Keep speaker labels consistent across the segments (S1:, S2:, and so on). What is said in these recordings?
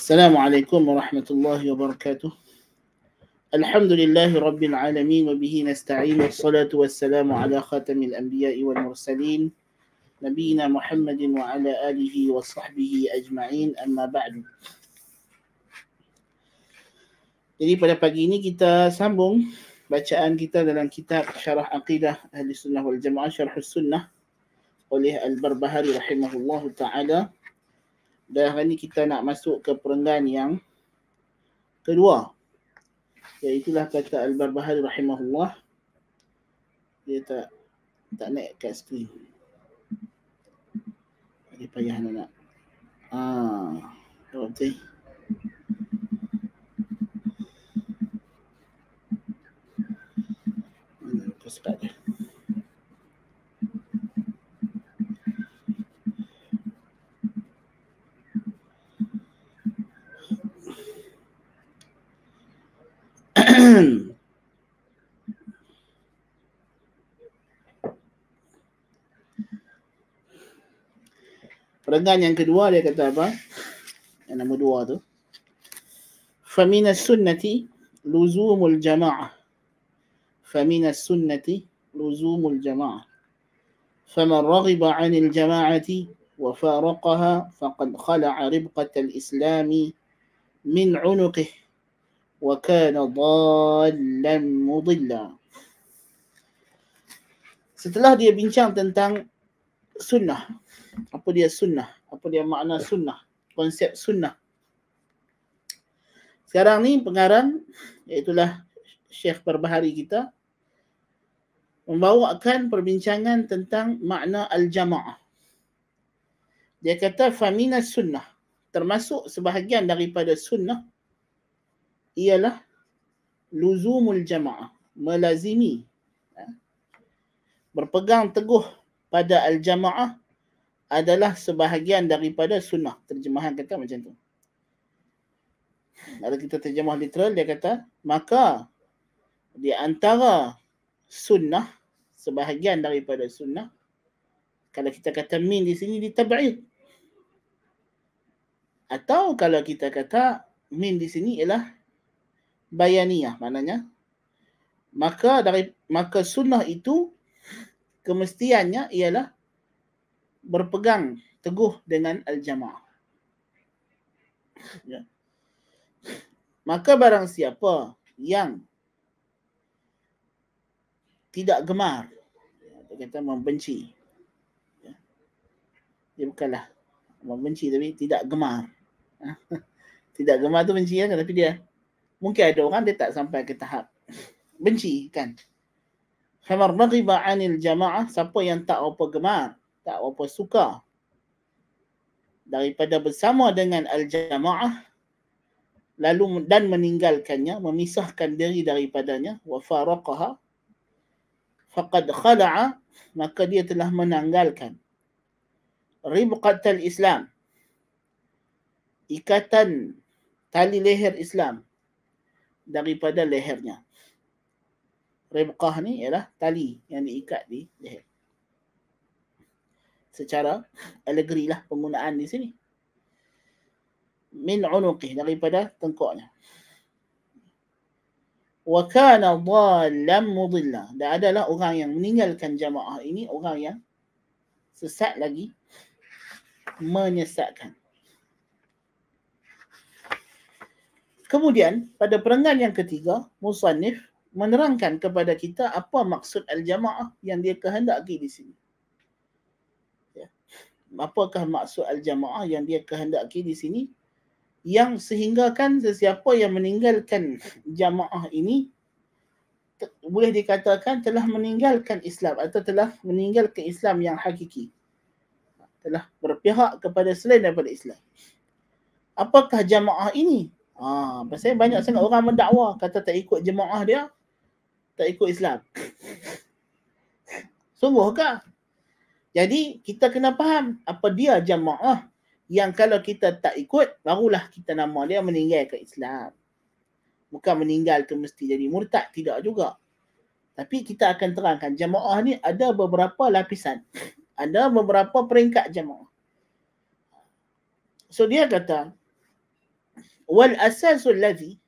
S1: Assalamualaikum warahmatullahi wabarakatuh. Alhamdulillahi rabbil alamin wa bihi nasta'in wassalatu wassalamu ala khatamil anbiya'i wal mursalin nabiyina Muhammadin wa ala alihi wa sahbihi ajma'in, amma ba'du. Jadi pada pagi ini kita sambung bacaan kita dalam kitab Syarah Aqidah Ahli Sunnah wal Jamaah Syarhus Sunnah oleh Al-Barbahari rahimahullahu ta'ala. Dan hari ini kita nak masuk ke perenggan yang kedua, iaitulah kata Al-Barbahari rahimahullah. Dia tak naik kat skrin. Dia payah nak. Betul. Mana aku start dia. Perenggan yang kedua dia kata apa? Yang nombor 2 tu. Faminas sunnati luzumul jama'ah. Faminas sunnati luzumul jama'ah. Faman raghiba 'anil jama'ati wa faraqaha faqad khala'a ribqatal islami min 'unuqihi wa kana dhallan mudilla. Setelah dia bincang tentang sunnah, apa dia sunnah, apa dia makna sunnah, konsep sunnah. Sekarang ni pengarang, iaitulah Syekh Barbahari kita, membawakan perbincangan tentang makna al-jama'ah. Dia kata faminas sunnah, termasuk sebahagian daripada sunnah ialah luzumul jama'ah, melazimi, berpegang teguh pada al-jama'ah adalah sebahagian daripada sunnah. Terjemahan kata macam tu. Kalau kita terjemah literal, dia kata maka di antara sunnah, sebahagian daripada sunnah, kalau kita kata min di sini ditab'id, atau kalau kita kata min di sini ialah bayaniyah, maknanya maka sunnah itu kemestiannya ialah berpegang teguh dengan al-jama'ah. Ya. Maka barang siapa yang tidak gemar, dia kata membenci, dia bukanlah membenci tapi tidak gemar. Tidak gemar tu benci kan, tapi dia mungkin ada orang dia tak sampai ke tahap benci kan. Faman raghiba 'anil jama'ah, siapa yang tak apa gemar, tak apa suka daripada bersama dengan al-jama'ah, lalu dan meninggalkannya, memisahkan diri daripadanya, wa faraqaha faqad khala'a, maka dia telah menanggalkan ribqatal Islam, ikatan tali leher Islam daripada lehernya. Ribqah ni ialah tali yang diikat di leher. Secara alegori lah penggunaan di sini. Min unuqih, daripada tengkuknya. Wa kana dhallan mudilla, dan adalah orang yang meninggalkan jamaah ini orang yang sesat lagi menyesatkan. Kemudian pada perenggan yang ketiga, musannif menerangkan kepada kita apa maksud al-jamaah yang dia kehendaki di sini. Apakah maksud al-jamaah yang dia kehendaki di sini, yang sehinggakan sesiapa yang meninggalkan jamaah ini boleh dikatakan telah meninggalkan Islam atau telah meninggalkan Islam yang hakiki, telah berpihak kepada selain daripada Islam. Apakah jamaah ini? Pasal banyak sangat orang mendakwa kata tak ikut jamaah dia, tak ikut Islam. Sungguhkah? Jadi kita kena faham apa dia jamaah yang kalau kita tak ikut, barulah kita nama dia meninggalkan Islam. Bukan meninggal ke mesti jadi murtad, tidak juga. Tapi kita akan terangkan jamaah ni ada beberapa lapisan. Ada beberapa peringkat jamaah. So dia kata wal asasul ladzi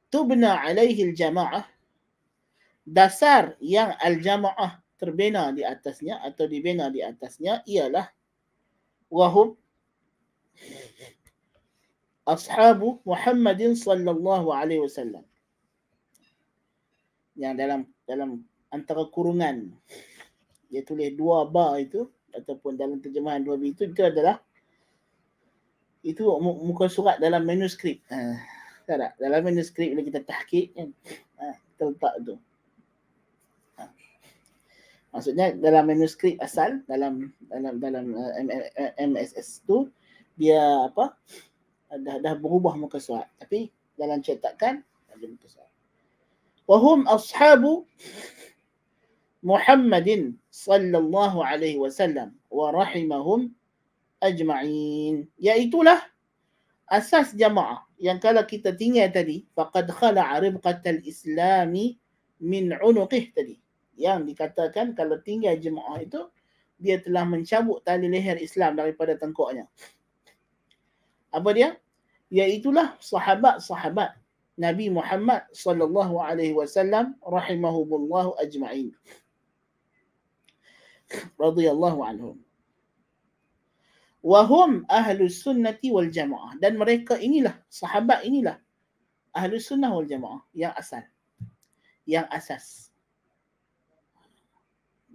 S1: tubna alaihi al-jama'ah, dasar yang al-jama'ah terbina di atasnya atau dibina di atasnya ialah wahum ashabu Muhammadin sallallahu alaihi wasallam. Yang dalam antara kurungan dia tulis 2 bar itu ataupun dalam terjemahan 2 bar itu adalah itu muka surat dalam manuskrip. Tak? Dalam manuskrip bila kita tahqiq kan. Terletak tu. Maksudnya dalam manuskrip asal dalam MSS tu dia apa? Dah berubah muka surat. Tapi dalam cetakan ada muka surat. Wahum ashabu Muhammadin sallallahu alaihi wasallam wa rahimahum ajma'in. Iaitulah asas jamaah yang kalau kita tinggal tadi faqad khala'a ribqatal islami min unuqih tadi. Yang dikatakan kalau tinggal jemaah itu dia telah mencabut tali leher Islam daripada tengkuknya. Apa dia? Iaitulah sahabat-sahabat Nabi Muhammad sallallahu alaihi wasallam rahimahumullah ajma'in. Radhiyallahu anhum. Wahum ahlus sunnati wal jamaah, dan mereka inilah sahabat inilah ahlus sunnah wal jamaah yang asal, yang asas.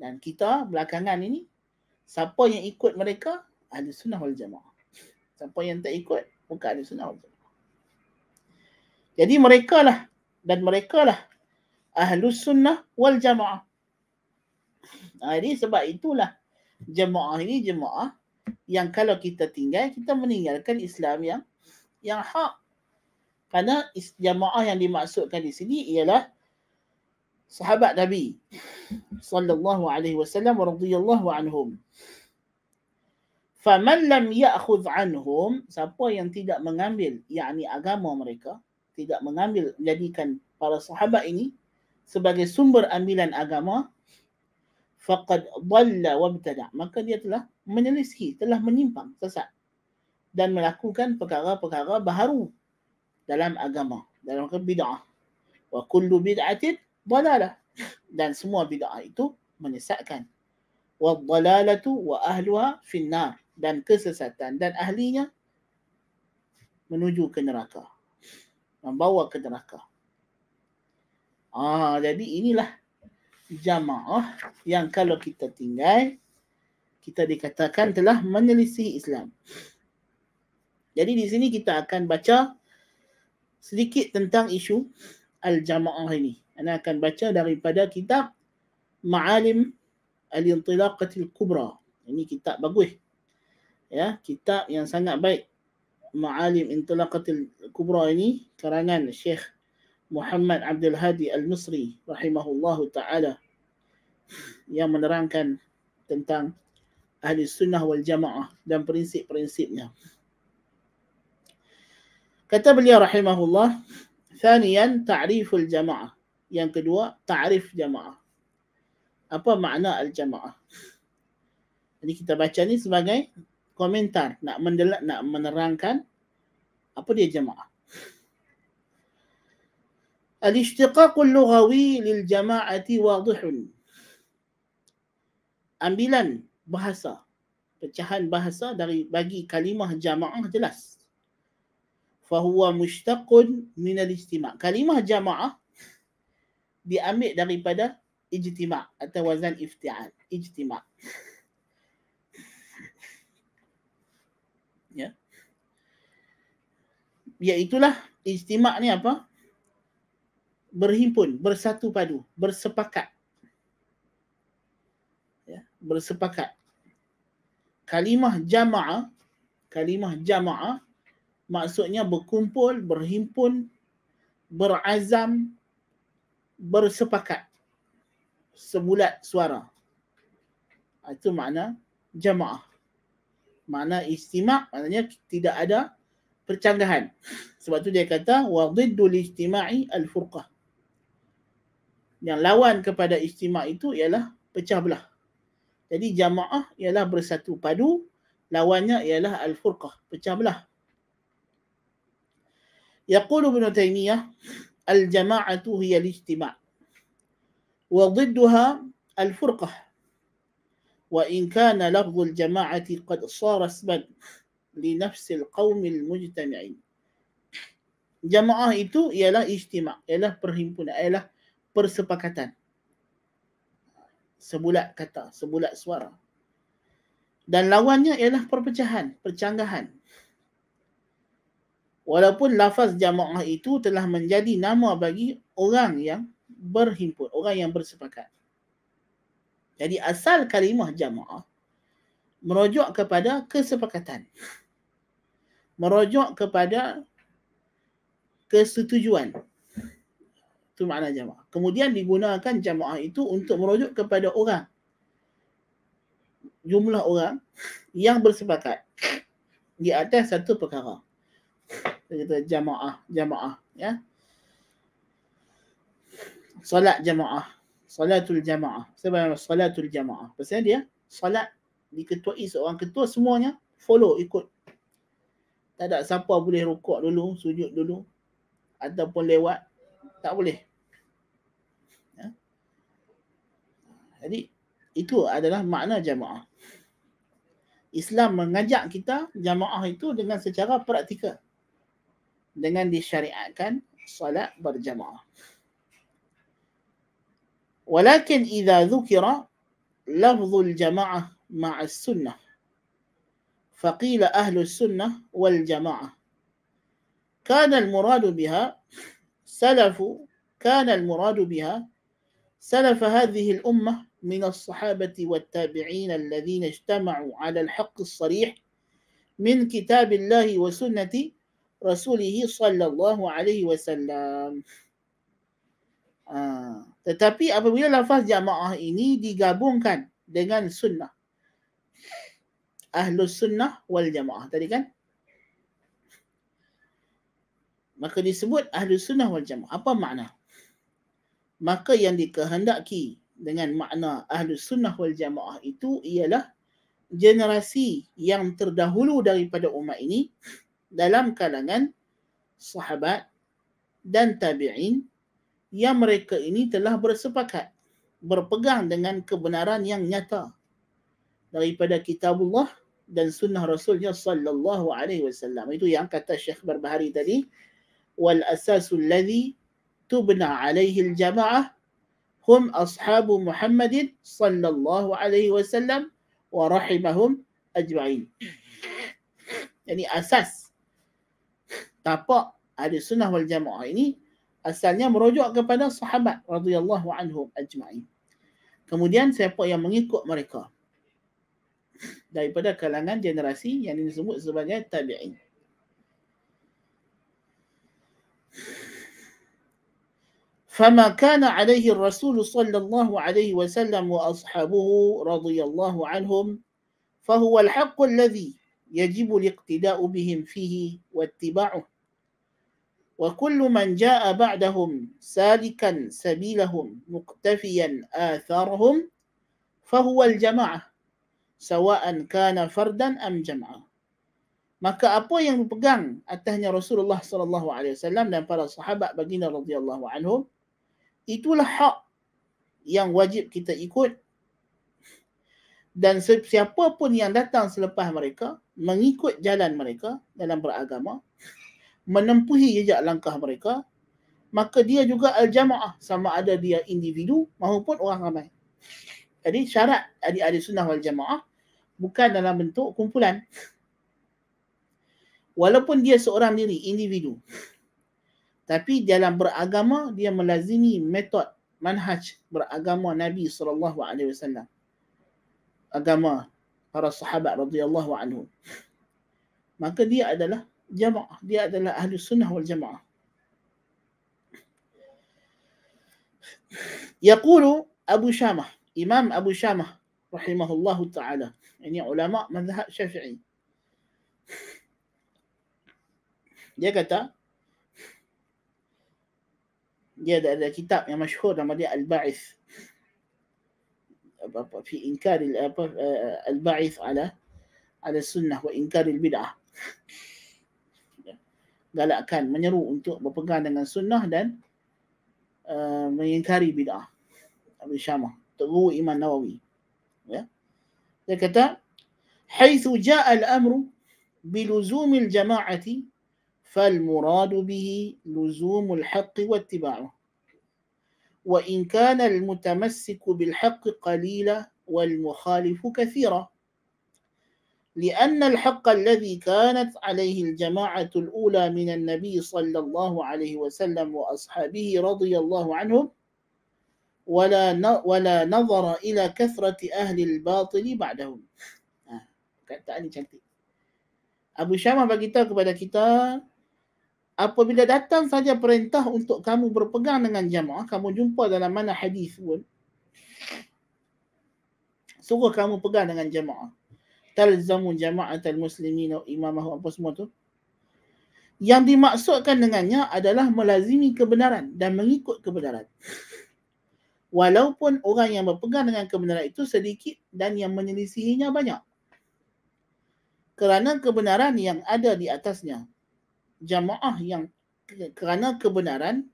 S1: Dan kita belakangan ini siapa yang ikut mereka ahlus sunnah wal jamaah. Siapa yang tak ikut bukan ahlus sunnah wal jamaah. Jadi merekalah ahlus sunnah wal jamaah. Jadi sebab itulah jemaah ini jemaah yang kalau kita tinggal kita meninggalkan Islam yang hak. Karena jemaah yang dimaksudkan di sini ialah sahabat Nabi sallallahu alaihi wasallam radhiyallahu anhum. Faman lam ya'khudh anhum, siapa yang tidak mengambil yakni agama mereka, tidak mengambil menjadikan para sahabat ini sebagai sumber ambilan agama, faqad dhalla wabtada, maka dia telah menyelisihi, telah menyimpang, sesat dan melakukan perkara-perkara baharu dalam agama, dalam bid'ah. Wa kullu bid'atin dhalalah, dan semua bid'ah itu menyesatkan. Wa dhalalatu wa ahluha finnar, dan kesesatan dan ahlinya menuju ke neraka, membawa ke neraka. Jadi inilah jamaah yang kalau kita tinggal kita dikatakan telah menyelisih Islam. Jadi di sini kita akan baca sedikit tentang isu al-jamaah ini. Ana akan baca daripada kitab Ma'alim al-Intilaqatil Kubra. Ini kitab bagus. Ya, kitab yang sangat baik. Ma'alim Intilaqatil Kubra ini karangan Syekh Muhammad Abdul Hadi Al-Misri rahimahullahu ta'ala, yang menerangkan tentang ahli sunnah wal jamaah dan prinsip-prinsipnya. Kata beliau rahimahullah, thaniyan ta'riful jamaah. Yang kedua, ta'rif jamaah. Apa makna al-jamaah? Jadi kita baca ni sebagai komentar, nak menerangkan apa dia jamaah. Al-ishtiqaqul lughawi lil jama'ati wadihun. Ambilan bahasa, pecahan bahasa bagi kalimah jamaah jelas. Fahuwa mushtaqun min al-ijtima'. Kalimah jamaah diambil daripada ijtima' atau wazan ifti'al. Ijtima'. Ya. Iaitulah ijtima' ni apa? Berhimpun, bersatu padu, bersepakat. Ya, bersepakat. Kalimah jamaah maksudnya berkumpul, berhimpun, berazam, bersepakat, sebulat suara. Itu makna jamaah. Makna ijtima' maknanya tidak ada percanggahan. Sebab tu dia kata wa dhiddul ijtima'i al-furqah. Yang lawan kepada ijtima' itu ialah pecah belah. Jadi jamaah ialah bersatu padu, lawannya ialah al-furqah, pecah belah. يقول ابن تيمية الجماعة هي الاجتماع وضدها الفرقة وإن كان لفظ الجماعة قد صار اسما لنفس القوم المجتمعين. Jamaah itu ialah ijtima', ialah perhimpunan, ialah persepakatan. Sebulat kata, sebulat suara. Dan lawannya ialah perpecahan, percanggahan. Walaupun lafaz jamaah itu telah menjadi nama bagi orang yang berhimpun, orang yang bersepakat. Jadi asal kalimah jamaah merujuk kepada kesepakatan. Merujuk kepada kesetujuan. Itu makna jamaah. Kemudian digunakan jamaah itu untuk merujuk kepada orang. Jumlah orang yang bersepakat di atas satu perkara. Kita jamaah, ya. Solat jamaah, salatul jamaah. Sebab salatul jamaah. Pasal dia solat diketuai seorang ketua, semuanya follow, ikut. Tak ada siapa boleh rukuk dulu, sujud dulu ataupun lewat, tak boleh. Ya. Jadi itu adalah makna jamaah. Islam mengajak kita jamaah itu dengan secara praktikal, dengan disyariatkan salat berjamaah. Walakin idza dzukira lafzul jamaah ma'a sunnah faqila ahlus sunnah wal jamaah كان المراد بها سلف هذه الأمة من الصحابة والتابعين الذين اجتمعوا على الحق الصريح من كتاب الله وسنة رسوله صلى الله عليه وسلم. Tetapi apabila lafaz jamaah ini digabungkan dengan sunnah, ahlus sunnah wal jamaah tadi kan, maka disebut ahlus sunnah wal jamaah. Apa makna? Maka yang dikehendaki dengan makna ahlus sunnah wal jamaah itu ialah generasi yang terdahulu daripada umat ini dalam kalangan sahabat dan tabi'in, yang mereka ini telah bersepakat berpegang dengan kebenaran yang nyata daripada kitabullah dan sunnah Rasulnya sallallahu alaihi wasallam. Itu yang kata Syekh Barbahari tadi, wal asasul ladzi tubna alaihi al-jama'ah hum ashabu Muhammadin sallallahu alaihi wasallam wa rahimahum ajma'in. Jadi asas tapak ahli sunnah wal jamaah ini asalnya merujuk kepada sahabat radhiyallahu anhum ajma'in. Kemudian siapa yang mengikut mereka daripada kalangan generasi yang disebut sebagai tabi'in. فما كان عليه الرسول صلى الله عليه وسلم وأصحابه رضي الله عنهم فهو الحق الذي يجب الاقتداء بهم فيه واتباعه وكل من جاء بعدهم سالكا سبيلهم مقتفيا آثارهم فهو الجماعة سواء كان فردا أم جمعا. Maka apa yang dipegang atasnya Rasulullah sallallahu alaihi wasallam dan para sahabat baginda radhiyallahu anhum, itulah hak yang wajib kita ikut, dan siapa pun yang datang selepas mereka mengikut jalan mereka dalam beragama, menempuhi jejak langkah mereka, maka dia juga al-jamaah, sama ada dia individu maupun orang ramai. Jadi syarat ahli sunnah wal jamaah bukan dalam bentuk kumpulan. Walaupun dia seorang diri, individu, tapi dalam beragama dia melazimi metod, manhaj beragama Nabi SAW, agama para sahabat radhiyallahu anhum, maka dia adalah jamaah, dia adalah ahli sunnah wal jamaah. Yaqulu Abu Syamah, Imam Abu Syamah rahimahullahu ta'ala, ini ulama mazhab Syafi'i. Dia kata, dia ada kitab yang masyhur nama dia Al-Ba'ith fi inkar al-ba'ith ala sunnah wa inkar al-bid'ah. galakkan, menyeru untuk berpegang dengan sunnah dan mengingkari bid'ah. Abu Syamah, Tok Imam Nawawi. Ya. Dia kata, "Haitsu jaa al-amru biluzumil jama'ati فالمراد به لزوم الحق واتباعه وإن كان المتمسك بالحق قليلا والمخالف كثيرا لأن الحق الذي كانت عليه الجماعة الأولى من النبي صلى الله عليه وسلم وأصحابه رضي الله عنهم ولا نظر إلى كثرة أهل الباطل بعدهم." Kata ini cantik. Abu Syamah beritahu kepada kita, apabila datang saja perintah untuk kamu berpegang dengan jamaah, kamu jumpa dalam mana hadis pun, suruh kamu pegang dengan jamaah. Talzamu jama'atal muslimin wa imamahu, apa semua tu. Yang dimaksudkan dengannya adalah melazimi kebenaran dan mengikut kebenaran. Walaupun orang yang berpegang dengan kebenaran itu sedikit dan yang menyelisihinya banyak. Kerana kebenaran yang ada di atasnya. Jamaah yang kerana kebenaran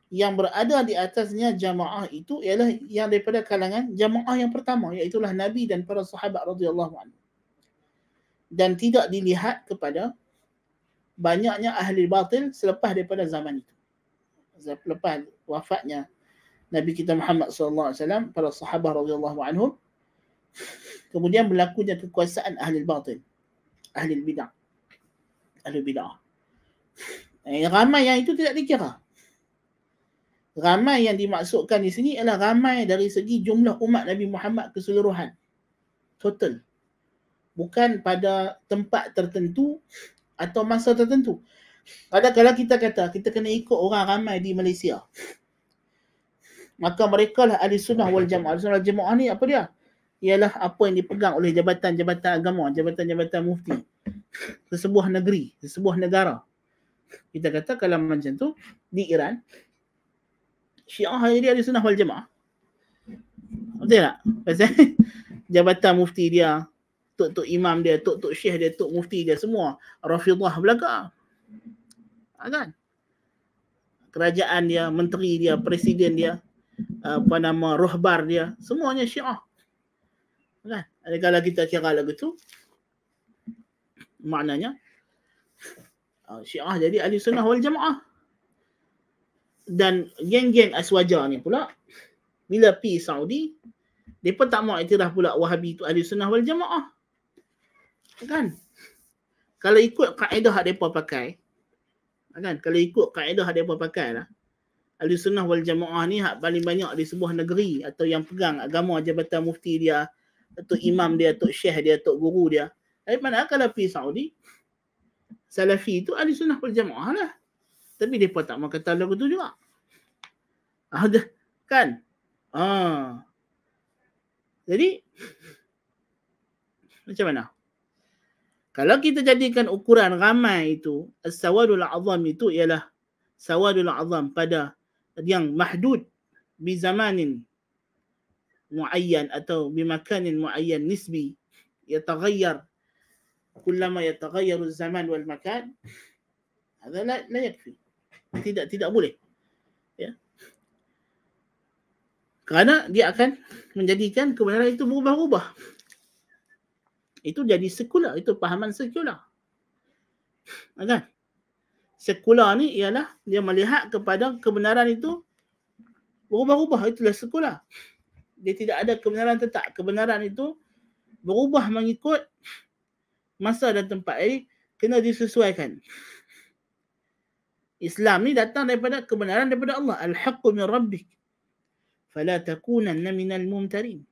S1: yang berada di atasnya jamaah itu ialah yang daripada kalangan jamaah yang pertama, iaitulah Nabi dan para sahabat radhiyallahu anhu. Dan tidak dilihat kepada banyaknya ahli batil selepas daripada zaman itu. Selepas wafatnya Nabi kita Muhammad sallallahu alaihi wasallam, para sahabat radhiyallahu anhum, kemudian berlakunya kekuasaan ahli batil, ahli bid'ah. Ahli bid'ah. Ramai yang itu tidak dikira. Ramai yang dimaksudkan di sini ialah ramai dari segi jumlah umat Nabi Muhammad keseluruhan. Total. Bukan pada tempat tertentu atau masa tertentu. Kalau kita kata kita kena ikut orang ramai di Malaysia, maka mereka lah ahli sunnah wal jamaah. Ahli sunnah wal jamaah ni apa dia? Ialah apa yang dipegang oleh jabatan-jabatan agama, jabatan-jabatan mufti sesebuah negeri, sesebuah negara. Kita kata kalau macam tu di Iran, Syiah jadi ahli sunnah wal jamaah. Betul tak? Pasal jabatan mufti dia, tok-tok imam dia, tok-tok syekh dia, tok mufti dia, semua Rafidah belaka. Kan? Kerajaan dia, menteri dia, presiden dia, ruhbar dia, semuanya Syiah. Kan? Kalau kita kira lagu tu, maknanya Syiah jadi ahli sunnah wal jamaah. Dan geng-geng Aswaja ni pula, bila pergi Saudi, mereka tak mau iktiraf pula Wahabi itu ahli sunnah wal jamaah. Kan? Kalau ikut kaedah yang mereka pakai, kan? Kalau ikut kaedah yang mereka pakai lah, ahli sunnah wal jamaah ni hak paling banyak di sebuah negeri atau yang pegang agama, jabatan mufti dia, atau imam dia, atau syekh dia, atau guru dia. Tapi mana kalau pergi Saudi, Salafi itu ahli sunnah wal jamaah lah. Tapi mereka tak mau kata lagu tu juga. Kan? Jadi, macam mana? Kalau kita jadikan ukuran ramai itu, as-sawadul azam itu ialah sawadul azam pada yang mahdud bi zamanin muayyan atau bi makanin muayyan nisbi yataghayyar kullama yataghayyaru az-zaman wal makan. Hada la yakfi. Tidak boleh. Ya. Kerana dia akan menjadikan kebenaran itu berubah-ubah. Itu jadi sekular, itu pahaman sekular. Kan? Sekular ni ialah dia melihat kepada kebenaran itu berubah-ubah, itulah sekular. Dia tidak ada kebenaran tetap. Kebenaran itu berubah mengikut masa dan tempat. Jadi kena disesuaikan. Islam ni datang daripada kebenaran daripada Allah. Al-haqqu min rabbik. Fala takunanna minal mumtarin.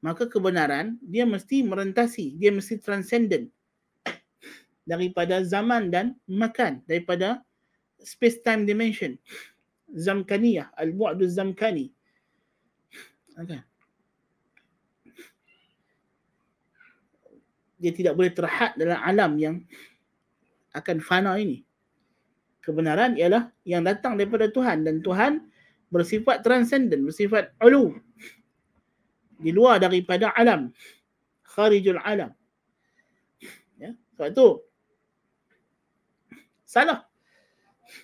S1: Maka kebenaran dia mesti merentasi, dia mesti transcendent daripada zaman dan makan, daripada space time dimension. Zamkaniyah, al-bu'du zamkani. Okay. Dia tidak boleh terhad dalam alam yang akan fana ini. Kebenaran ialah yang datang daripada Tuhan, dan Tuhan bersifat transcendent, bersifat ulu, di luar daripada alam, kharijul alam. Ya, sebab tu Salah.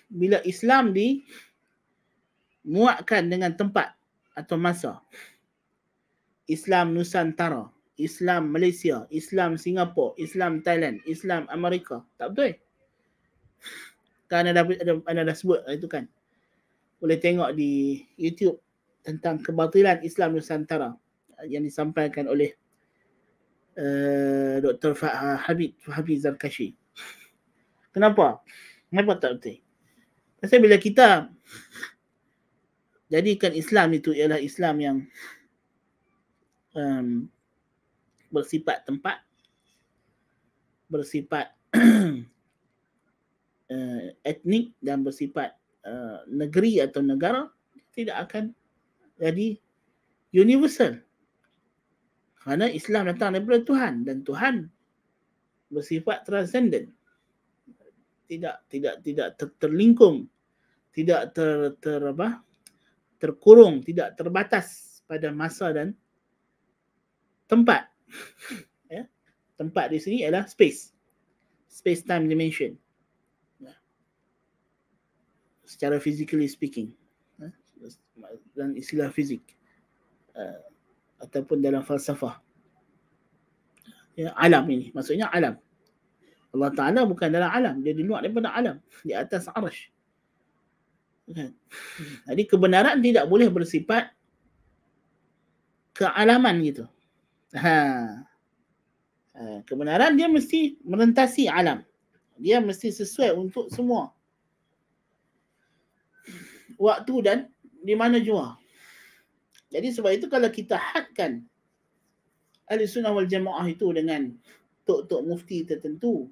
S1: Bila Islam dimuatkan dengan tempat atau masa. Islam Nusantara, Islam Malaysia, Islam Singapura, Islam Thailand, Islam Amerika. Tak betul. Kan anda dah sebut itu kan. Boleh tengok di YouTube tentang kebatilan Islam Nusantara yang disampaikan oleh Dr. Habib Zarkashi. Kenapa? Kenapa tak betul? Pasal bila kita jadikan Islam itu ialah Islam yang bersifat tempat, bersifat etnik dan bersifat negeri atau negara, tidak akan jadi universal. Kerana Islam datang daripada Tuhan dan Tuhan bersifat transcendent. Tidak terlingkung, tidak terkurung, tidak terbatas pada masa dan tempat. Ya. Tempat di sini adalah space time dimension. Ya. Secara physically speaking, dan istilah fizik ataupun dalam falsafah. Ya, alam ini maksudnya alam. Allah Ta'ala bukan dalam alam, dia di luar daripada alam, di atas arsh. Jadi kebenaran tidak boleh bersifat kealaman gitu. Kebenaran dia mesti merentasi alam. Dia mesti sesuai untuk semua waktu dan di mana jua. Jadi sebab itu kalau kita hadkan Ahli Sunnah wal Jamaah itu dengan tok-tok mufti tertentu,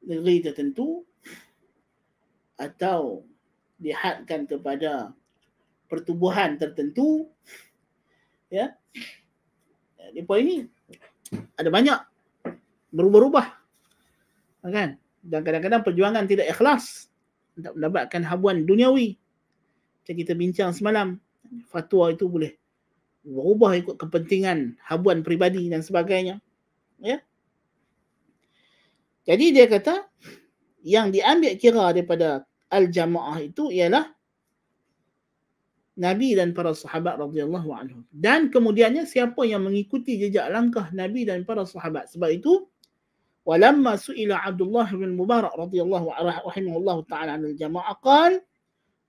S1: negeri tertentu, atau dihadkan kepada pertubuhan tertentu, ya, di poin ini ada banyak berubah-ubah, kan? Dan kadang-kadang perjuangan tidak ikhlas untuk mendapatkan habuan duniawi. Macam kita bincang semalam, fatwa itu boleh berubah ikut kepentingan habuan peribadi dan sebagainya, ya. Jadi dia kata yang diambil kira daripada al-jamaah itu ialah Nabi dan para sahabat radhiyallahu anhum. Dan kemudiannya siapa yang mengikuti jejak langkah Nabi dan para sahabat. Sebab itu walamma su'ila Abdullah bin Mubarak radhiyallahu rahimahullahu ta'ala anil jamaah qala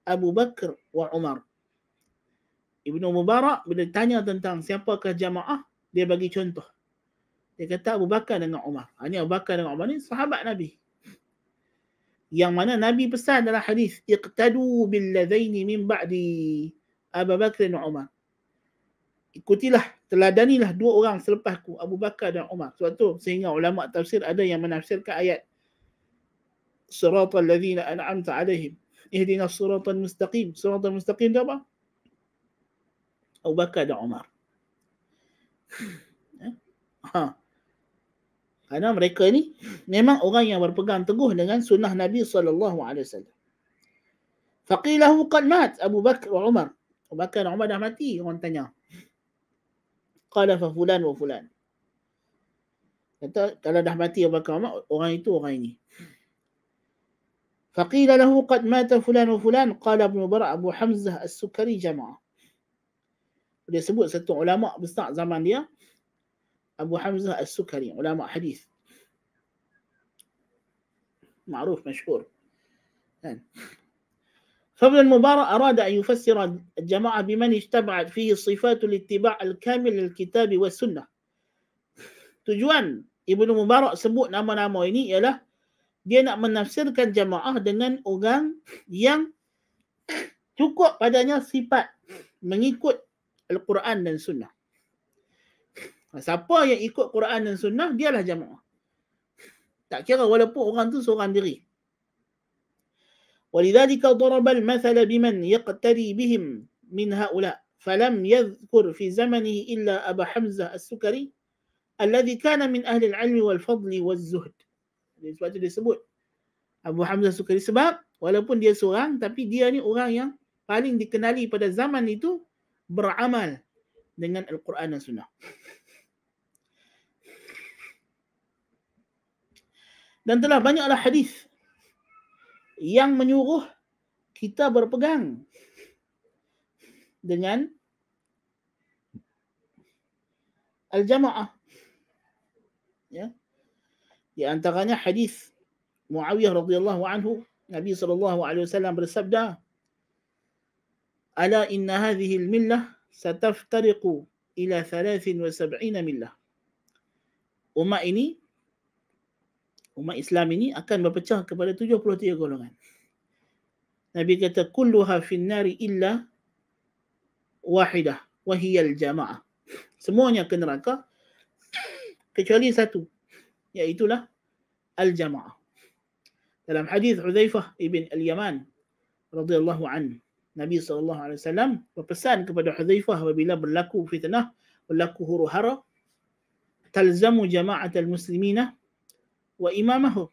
S1: Abu Bakar wa Umar. Ibnu Mubarak bila ditanya tentang siapakah jamaah, dia bagi contoh. Dia kata Abu Bakar dengan Umar. Ini Abu Bakar dengan Umar ni sahabat Nabi. Yang mana Nabi pesan dalam hadis, iqtadu bil ladzaini min ba'di Abu Bakar dan Umar. Ikutilah, teladanilah dua orang selepasku, Abu Bakar dan Umar. Sebab tu sehingga ulama tafsir ada yang menafsirkan ayat siratal ladzina an'amta alaihim ihdinas siratal mustaqim. Siratal mustaqim tu apa? Abu Bakar dan Umar. Karena mereka ni memang orang yang berpegang teguh dengan sunnah Nabi SAW. Faqilahu qad mat Abu Bakar wa Umar. Abu Bakar dan Umar dah mati, orang tanya. Qala fa fulan wa fulan. Kata kalau dah mati Abu Bakar Umar, orang itu orang ini. Faqila lahu qad mata fulan wa fulan. Qala Ibn Mubarak Abu Hamzah As-Sukari jamaah. Dia sebut satu ulama besar zaman dia, Abu Hamzah As-Sukari, ulama hadis. Ma'ruf, masyhur. Kan? فابن المبارك أراد أن يفسر الجماعة بمن اجتمعت فيه صفات الاتباع الكامل للكتاب والسنة. Tujuan Ibnu Mubarak sebut nama-nama ini ialah dia nak menafsirkan jamaah dengan orang yang cukup padanya sifat mengikut Al-Quran dan Sunnah. Siapa yang ikut Quran dan Sunnah, dialah jamaah. Tak kira walaupun orang tu seorang diri. ولذلك ضرب المثل بمن يقتدي بهم من هؤلاء فلم يذكر في زمنه إلا أبا حمزة السكري الذي كان من أهل العلم والفضل والزهد. Sebab itu dia sebut Abu Hamzah Sukari, sebab walaupun dia seorang, tapi dia ni orang yang paling dikenali pada zaman itu beramal dengan Al-Quran dan Sunnah. Dan telah banyaklah hadis yang menyuruh kita berpegang dengan al-jamaah. Ya. Di antaranya hadis Muawiyah radhiyallahu anhu, Nabi SAW bersabda, "Ala inna hadhihi al-millah sataftariqu ila 73 millah." Umat Islam ini akan berpecah kepada 73 golongan. Nabi kata, "Kulluha fin nari illa wahidah, wa hiya al-jamaah." Semuanya ke neraka kecuali satu, iaitulah al-jamaah. Dalam hadis Hudzaifah ibn al-Yaman radhiyallahu anhu, Nabi SAW berpesan kepada Hudzaifah apabila berlaku fitnah, berlaku huru-hara, talzamu jama'atal muslimina wa imamahum.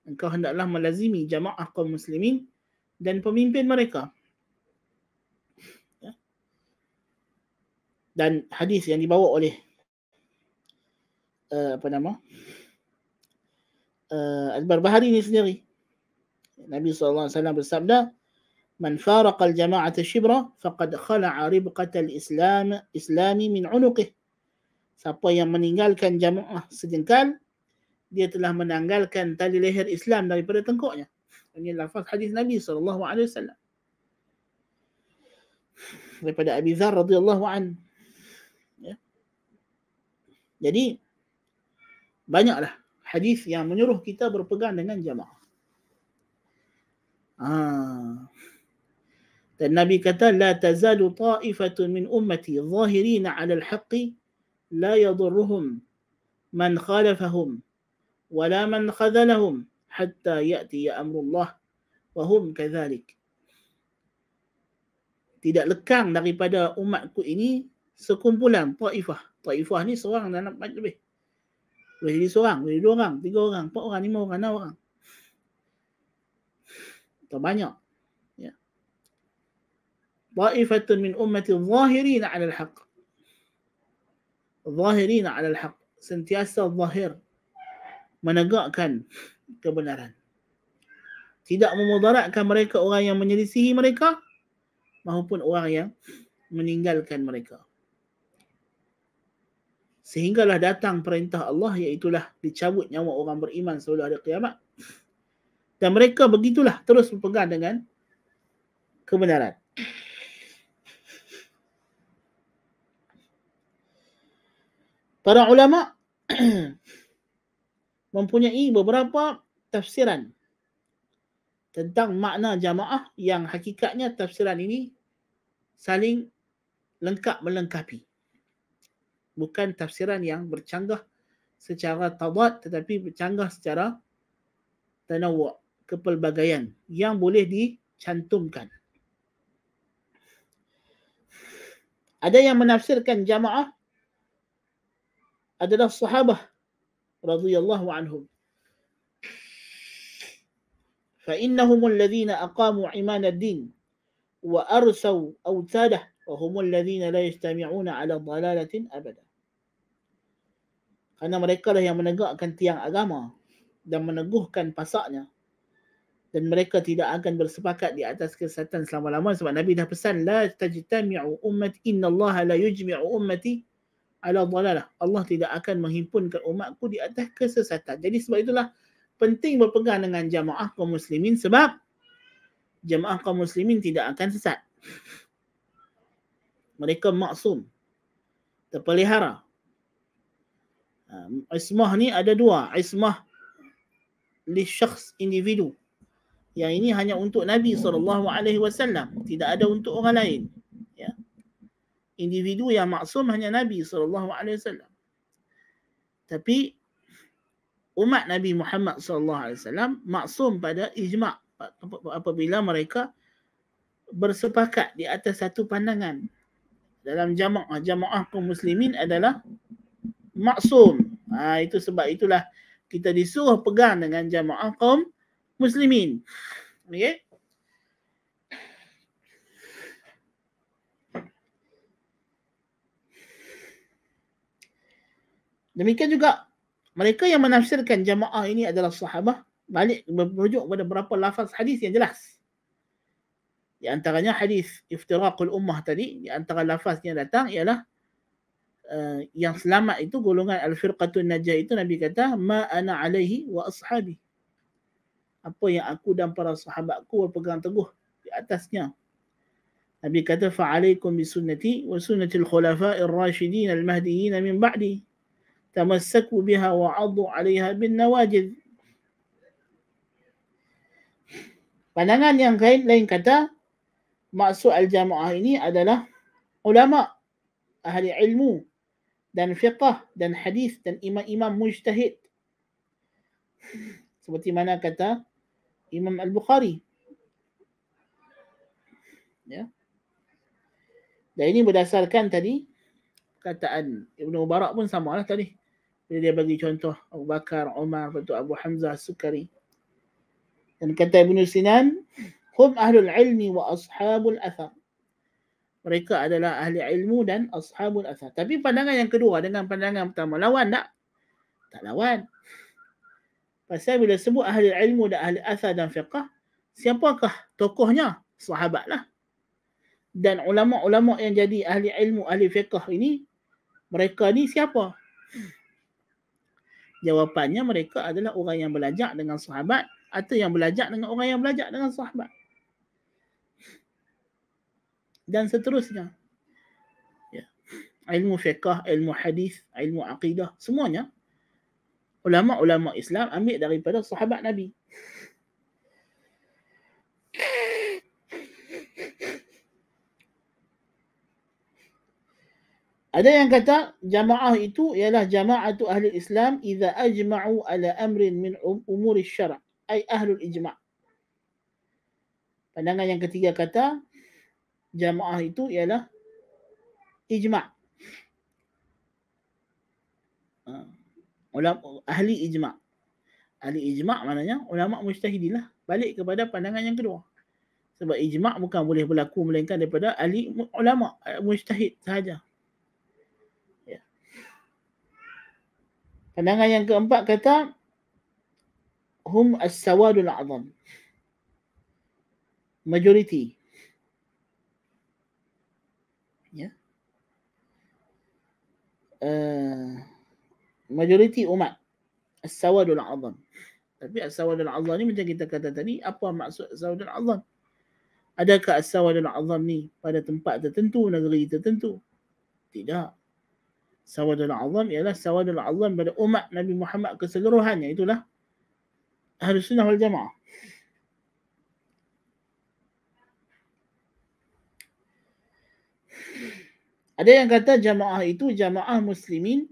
S1: Engkau hendaklah melazimi jamaah kaum muslimin dan pemimpin mereka. Dan hadis yang dibawa oleh Al-Barbahari ini sendiri, Nabi SAW bersabda, "Man faraqa al-jama'ata shibra faqad khala'a ribqata al-islami min 'unuqih." Siapa yang meninggalkan jamaah sejengkal, dia telah menanggalkan tali leher Islam daripada tengkuknya. Ini lafaz hadis Nabi SAW daripada Abi Dzar radhiyallahu anhu. Ya. Jadi banyaklah hadis yang menyuruh kita berpegang dengan jamaah. Dan Nabi kata, "La tazalu ta'ifatun min ummati zahirina 'ala al-haqqi la yadurruhum man khalafahum wala man khadhalahum hatta ya'ti amrullah wa hum kadzalik." Tidak lekang daripada umatku ini sekumpulan ta'ifah. Ta'ifah ni seorang dan lebih. Boleh jadi seorang, boleh 2 orang, 3 orang, 4 orang, 5 orang, 6 orang. Atau banyak. Ya. Ta'ifatun min ummati zahirina 'ala al-haq. Zahirina 'ala al-haq. Sentiasa zahir menegakkan kebenaran. Tidak memudaratkan mereka orang yang menyelisihi mereka maupun orang yang meninggalkan mereka. Sehinggalah datang perintah Allah, iaitulah dicabut nyawa orang beriman sebelum hari kiamat. Dan mereka begitulah terus berpegang dengan kebenaran. Para ulama mempunyai beberapa tafsiran tentang makna jamaah yang hakikatnya tafsiran ini saling lengkap melengkapi. Bukan tafsiran yang bercanggah secara tadad, tetapi bercanggah secara tanawwu', kepelbagaian yang boleh dicantumkan. Ada yang menafsirkan jamaah adalah sahabah radhiyallahu anhum. فإنهم الذين أقاموا عماد الدين وأرسوا أوتاده وهم الذين لا يجتمعون على ضلالة أبدا. Karena mereka lah yang menegakkan tiang agama dan meneguhkan pasaknya, dan mereka tidak akan bersepakat di atas kesesatan selama-lamanya, sebab Nabi dah pesan, la tajtami'u ummati innallaha la yujmi'u ummati ala dhalalah. Allah tidak akan menghimpunkan umatku di atas kesesatan. Jadi sebab itulah penting berpegang dengan jamaah kaum muslimin, sebab jamaah kaum muslimin tidak akan sesat. Mereka maksum, terpelihara. Ismah ni ada 2. Ismah li syakhs, individu. Yang ini hanya untuk Nabi SAW, tidak ada untuk orang lain. Ya. Individu yang maksum hanya Nabi SAW. Tapi umat Nabi Muhammad SAW maksum pada ijma' apabila mereka bersepakat di atas satu pandangan. Dalam jamaah kaum muslimin adalah maksum. Itu sebab itulah kita disuruh pegang dengan jamaah kaum muslimin. Okey. Demikian juga mereka yang menafsirkan jamaah ini adalah sahabah balik merujuk kepada beberapa lafaz hadis yang jelas. Di antaranya hadis iftiraqul ummah tadi, di antara lafaz yang datang ialah yang selamat itu golongan al-firqatun najah itu Nabi kata ma ana alaihi wa ashabi. Apa yang aku dan para sahabatku berpegang teguh di atasnya. Nabi kata fa'alaikum bisunnati wa sunnatil khulafa'ir rasyidin al-mahdiyyin min ba'di. Tamassaku biha wa 'addu 'alaiha bin nawajid. Pandangan yang lain kata maksud al-jamaah ini adalah ulama, ahli ilmu dan fiqh dan hadis dan imam-imam mujtahid. Seperti mana kata Imam Al-Bukhari. Ya. Dan ini berdasarkan tadi kataan Ibnu Mubarak pun samalah tadi. Dia bagi contoh Abu Bakar, Umar, Abu Hamzah As-Sukari. Dan kata Ibnu Sinan, hum ahlul ilmi wa ashabul athar. Mereka adalah ahli ilmu dan ashabul athar. Tapi pandangan yang kedua dengan pandangan pertama, lawan tak? Tak lawan. Pasal bila sebut ahli ilmu dan ahli athar dan fiqh, siapakah tokohnya? Sahabatlah. Dan ulama-ulama yang jadi ahli ilmu, ahli fiqh ini, mereka ni siapa? Jawapannya mereka adalah orang yang belajar dengan sahabat atau yang belajar dengan orang yang belajar dengan sahabat. Dan seterusnya. Ya. Ilmu fiqh, ilmu hadis, ilmu aqidah, semuanya ulama-ulama Islam ambil daripada sahabat Nabi. Ada yang kata jamaah itu ialah jama'atu ahli Islam idza ajma'u ala amrin min umuri syara' ay ahlul ijma'. Pandangan yang ketiga kata jamaah itu ialah ijma'. Ulama ahli ijma'. Ahli ijma' maknanya ulama mujtahidin lah. Balik kepada pandangan yang kedua. Sebab ijma' bukan boleh berlaku melainkan daripada ahli ulama mujtahid sahaja. Ya. Pandangan yang keempat kata hum as-sawadul a'zam. Majority. Ya. Majority umat. As-sawadul a'zam. Tapi as-sawadul a'zam ni macam kita kata tadi, apa maksud as-sawadul a'zam? Adakah as-sawadul a'zam ni pada tempat tertentu, negeri tertentu? Tidak. Sawadul a'zam ialah sawadul a'zam pada umat Nabi Muhammad keseluruhannya. Itulah Ahlus Sunnah wal Jamaah. Ada yang kata jamaah itu jamaah muslimin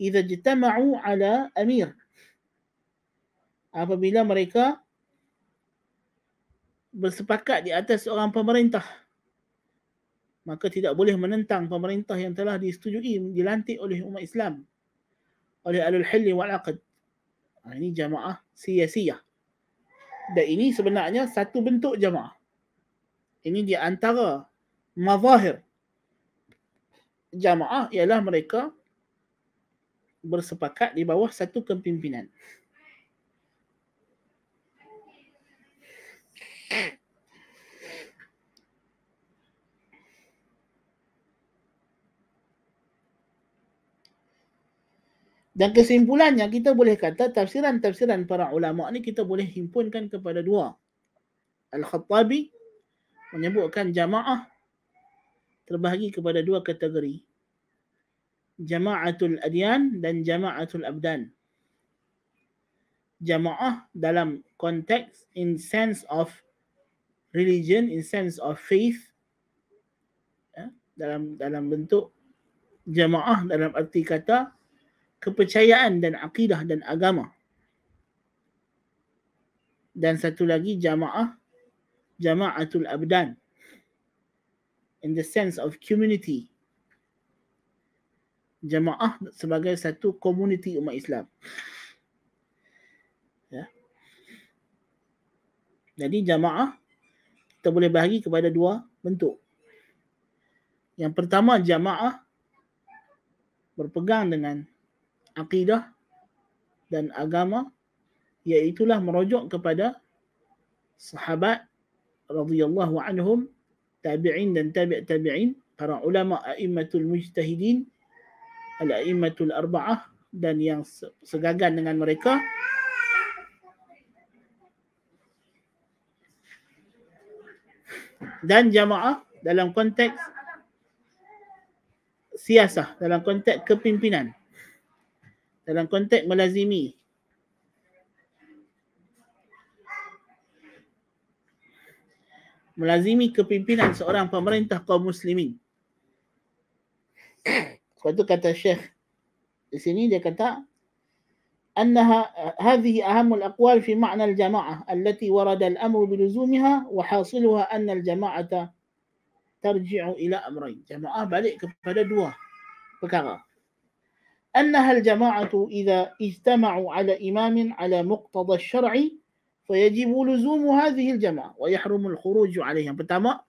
S1: idza jitama'u ala amir. Apabila mereka bersepakat di atas seorang pemerintah, maka tidak boleh menentang pemerintah yang telah disetujui, dilantik oleh umat Islam, oleh Ahlul Hilli wal Aqd. Ini jamaah siyasiyah. Dan ini sebenarnya satu bentuk jamaah. Ini di antara mazahir jamaah ialah mereka bersepakat di bawah satu kepimpinan. Dan kesimpulannya kita boleh kata tafsiran-tafsiran para ulama ni kita boleh himpunkan kepada dua. Al-Khattabi menyebutkan jamaah terbahagi kepada dua kategori. Jama'atul adyan dan jama'atul abdan. Jamaah dalam konteks in sense of religion, in sense of faith, dalam bentuk jamaah dalam arti kata kepercayaan dan akidah dan agama. Dan satu lagi jama'atul abdan in the sense of community. Jamaah sebagai satu komuniti umat Islam. Ya. Jadi jamaah kita boleh bahagi kepada dua bentuk. Yang pertama jamaah berpegang dengan akidah dan agama, iaitulah merujuk kepada sahabat radhiyallahu anhum, tabi'in dan tabi'in, para ulama a'immatul mujtahidin, al-a'immatul arba'ah, dan yang segagan dengan mereka. Dan jamaah dalam konteks siasah, dalam konteks kepimpinan, dalam konteks melazimi kepimpinan seorang pemerintah kaum muslimin. Sebab itu kata Syekh di sini, dia kata أنها هذه أهم الأقوال في معنى الجماعة التي ورد الأمر بلزومها وحاصلها أن الجماعة ترجع إلى أمرين. جماعة balik kepada dua perkara. أنها الجماعة إذا اجتمعوا على إمام على مقتضى الشرع فيجب لزوم هذه الجماعة ويحرم الخروج عليها. Pertama,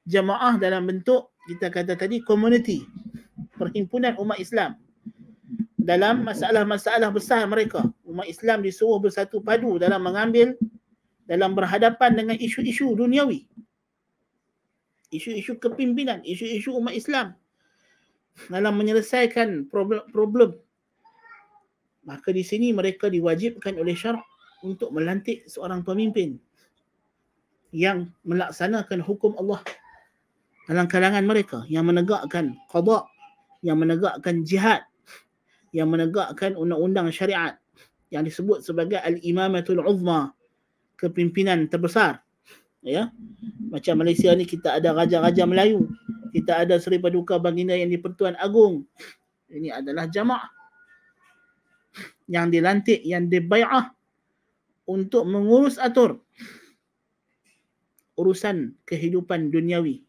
S1: jamaah dalam bentuk kita kata tadi community, perhimpunan umat Islam. Dalam masalah-masalah besar mereka, umat Islam disuruh bersatu padu dalam berhadapan dengan isu-isu duniawi, isu-isu kepimpinan, isu-isu umat Islam, dalam menyelesaikan problem. Maka di sini mereka diwajibkan oleh syarak untuk melantik seorang pemimpin yang melaksanakan hukum Allah dalam kalangan mereka, yang menegakkan qada, yang menegakkan jihad, yang menegakkan undang-undang syariat yang disebut sebagai al-imamatul uzma, kepimpinan terbesar. Ya, macam Malaysia ni kita ada raja-raja Melayu, kita ada Seri Paduka Baginda Yang di-Pertuan Agong. Ini adalah jamaah yang dilantik, yang dibai'ah untuk mengurus atur urusan kehidupan duniawi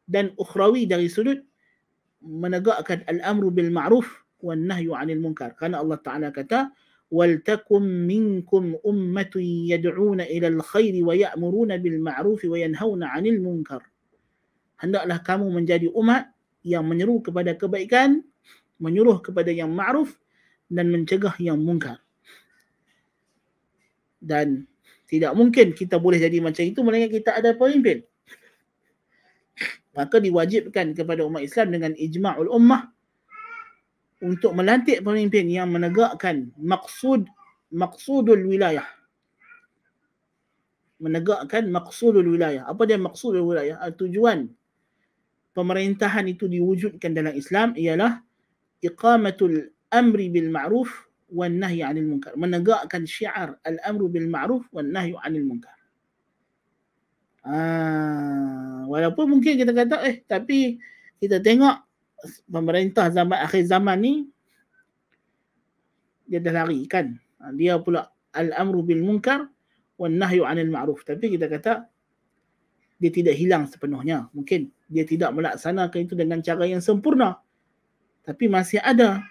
S1: dan ukhrawi dari sudut menegakkan al-amru bil ma'ruf wan nahyu 'anil munkar. Karena Allah Taala kata, wal takum minkum ummatun yad'una ila al-khairi wa ya'muruna bil ma'ruf wa yanhauna 'anil munkar. Hendaklah kamu menjadi umat yang menyeru kepada kebaikan, menyuruh kepada yang ma'ruf dan mencegah yang munkar. Dan tidak mungkin kita boleh jadi macam itu melainkan kita ada pemimpin. Maka diwajibkan kepada umat Islam dengan ijma'ul ummah untuk melantik pemimpin yang menegakkan maqsudul wilayah. Menegakkan maqsudul wilayah. Apa dia maqsudul wilayah? Tujuan pemerintahan itu diwujudkan dalam Islam ialah iqamatul amri bil ma'ruf wan nahyi 'anil munkar. Menegakkan syiar al-amru bil ma'ruf wan nahyi 'anil munkar. Walaupun mungkin kita kata tapi kita tengok pemerintah zaman akhir zaman ni dia dah lari kan. Dia pula al-amru bil munkar wan nahyu 'anil ma'ruf. Tapi kita kata dia tidak hilang sepenuhnya. Mungkin dia tidak melaksanakan itu dengan cara yang sempurna. Tapi masih ada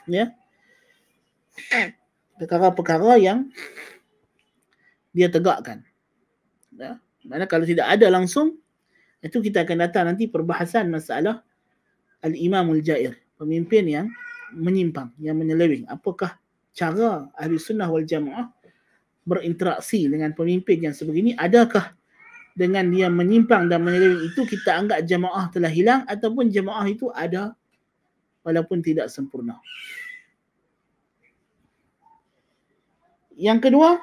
S1: ya perkara-perkara yang dia tegakkan. Ya. Mana kalau tidak ada langsung, itu kita akan datang nanti perbahasan masalah al-imamul jair, pemimpin yang menyimpang, yang menyeleweng. Apakah cara ahli sunnah wal jamaah berinteraksi dengan pemimpin yang sebegini? Adakah dengan dia menyimpang dan menyeleweng itu kita anggap jamaah telah hilang, ataupun jamaah itu ada walaupun tidak sempurna? Yang kedua,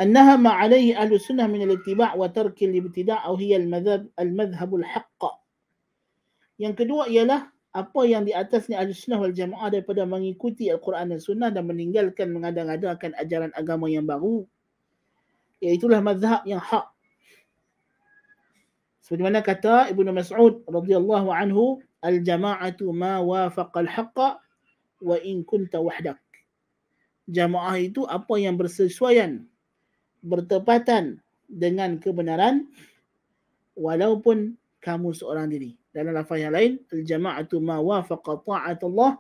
S1: أنها ما عليه أهل السنة من الاتباع وترك الابتداع أو هي المذهب الحق. Yang kedua ialah apa yang di atasnya ahli sunnah wal jamaah daripada mengikuti Al-Quran dan Sunnah dan meninggalkan mengada-ngadakan ajaran agama yang baru, iaitulah mazhab yang hak. Seperti mana kata Ibnu Mas'ud radhiyallahu anhu, al-jama'atu ma wafaqa al-haqqa wa in kunta wahdak. Jamaah itu apa yang bersesuaian, bertepatan dengan kebenaran walaupun kamu seorang diri. Dalam lafaz yang lain, al-jama'atu ma wafaqa ta'atullah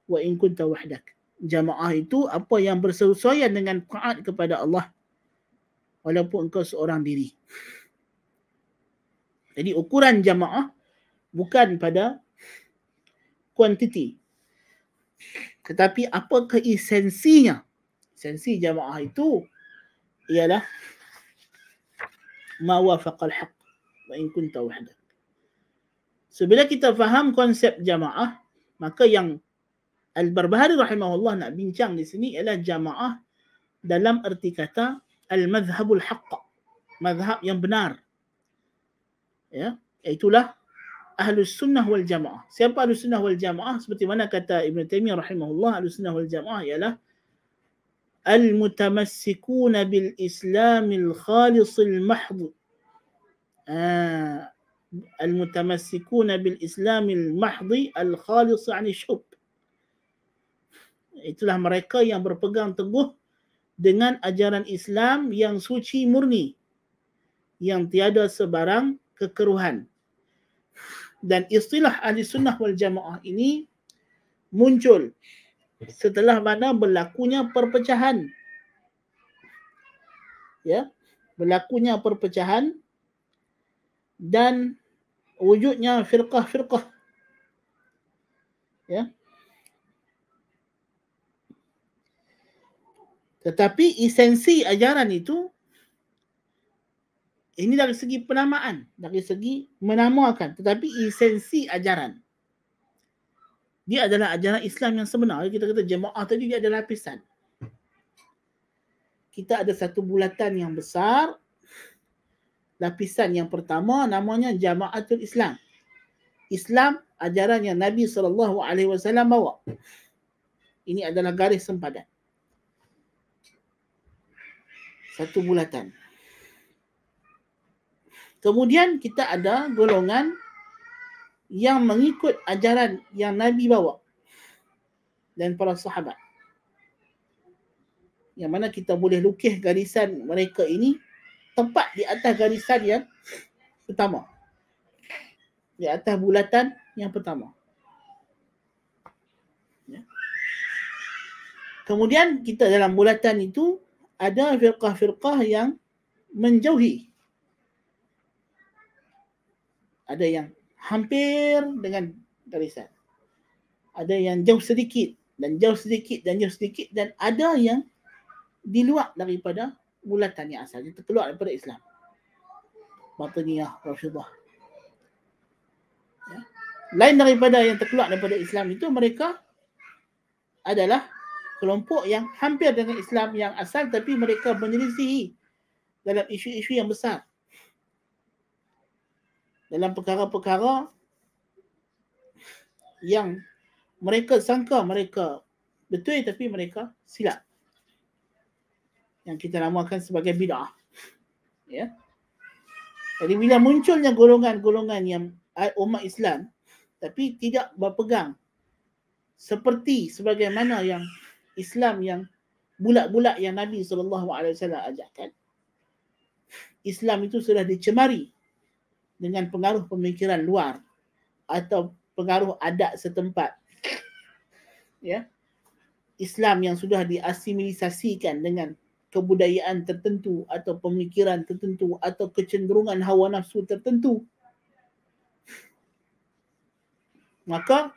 S1: wa in kunta wahdak. Jamaah itu apa yang bersesuaian dengan taat kepada Allah walaupun engkau seorang diri. Jadi ukuran jamaah bukan pada kuantiti, Tetapi apakah esensinya? Esensi jamaah itu ialah ma wafaqal haqq wa in kunta wahdak. So bila kita faham konsep jamaah, maka yang Al-Barbahari rahimahullah nak bincang di sini ialah jamaah dalam erti kata al-madhhabul haqq, mazhab yang benar. Ya, itulah Ahlus Sunnah wal Jamaah. Siapa Ahlus Sunnah wal Jamaah? Seperti mana kata Ibn Taymiyah rahimahullah, Ahlus Sunnah wal Jamaah ialah al-mutamassikuna bil Islamil khalisil mahdh. Al-mutamassikuna bil Islamil mahdh al-khalis 'ani syub. Itulah mereka yang berpegang teguh dengan ajaran Islam yang suci murni, yang tiada sebarang kekeruhan. Dan istilah Ahli Sunnah wal Jamaah ini muncul setelah mana berlakunya perpecahan. Ya, berlakunya perpecahan dan wujudnya firqah-firqah. Ya. Tetapi esensi ajaran itu, ini dari segi penamaan, dari segi menamakan, tetapi esensi ajaran dia adalah ajaran Islam yang sebenar. Kita kata jamaah tadi dia adalah lapisan. Kita ada satu bulatan yang besar. Lapisan yang pertama namanya Jamaatul Islam. Islam ajaran yang Nabi SAW bawa. Ini adalah garis sempadan. Satu bulatan. Kemudian kita ada golongan yang mengikut ajaran yang Nabi bawa dan para sahabat. Yang mana kita boleh lukis garisan mereka ini tepat di atas garisan yang pertama. Di atas bulatan yang pertama. Ya. Kemudian kita dalam bulatan itu ada firqah-firqah yang menjauhi. Ada yang hampir dengan garisan. Ada yang jauh sedikit dan jauh sedikit dan jauh sedikit, dan ada yang di luar daripada bulatan yang asal. Dia terkeluar daripada Islam. Batiniyah, Rafidah. Ya. Lain daripada yang terkeluar daripada Islam itu, mereka adalah kelompok yang hampir dengan Islam yang asal, tapi mereka menyelisihi dalam isu-isu yang besar. Dalam perkara-perkara yang mereka sangka mereka betul tapi mereka silap. Yang kita namakan sebagai bid'ah. Ya. Jadi bila munculnya golongan-golongan yang umat Islam tapi tidak berpegang seperti sebagaimana yang Islam yang bulat-bulat yang Nabi SAW ajarkan. Islam itu sudah dicemari dengan pengaruh pemikiran luar atau pengaruh adat setempat. Ya. Islam yang sudah diasimilisasikan dengan kebudayaan tertentu atau pemikiran tertentu atau kecenderungan hawa nafsu tertentu. Maka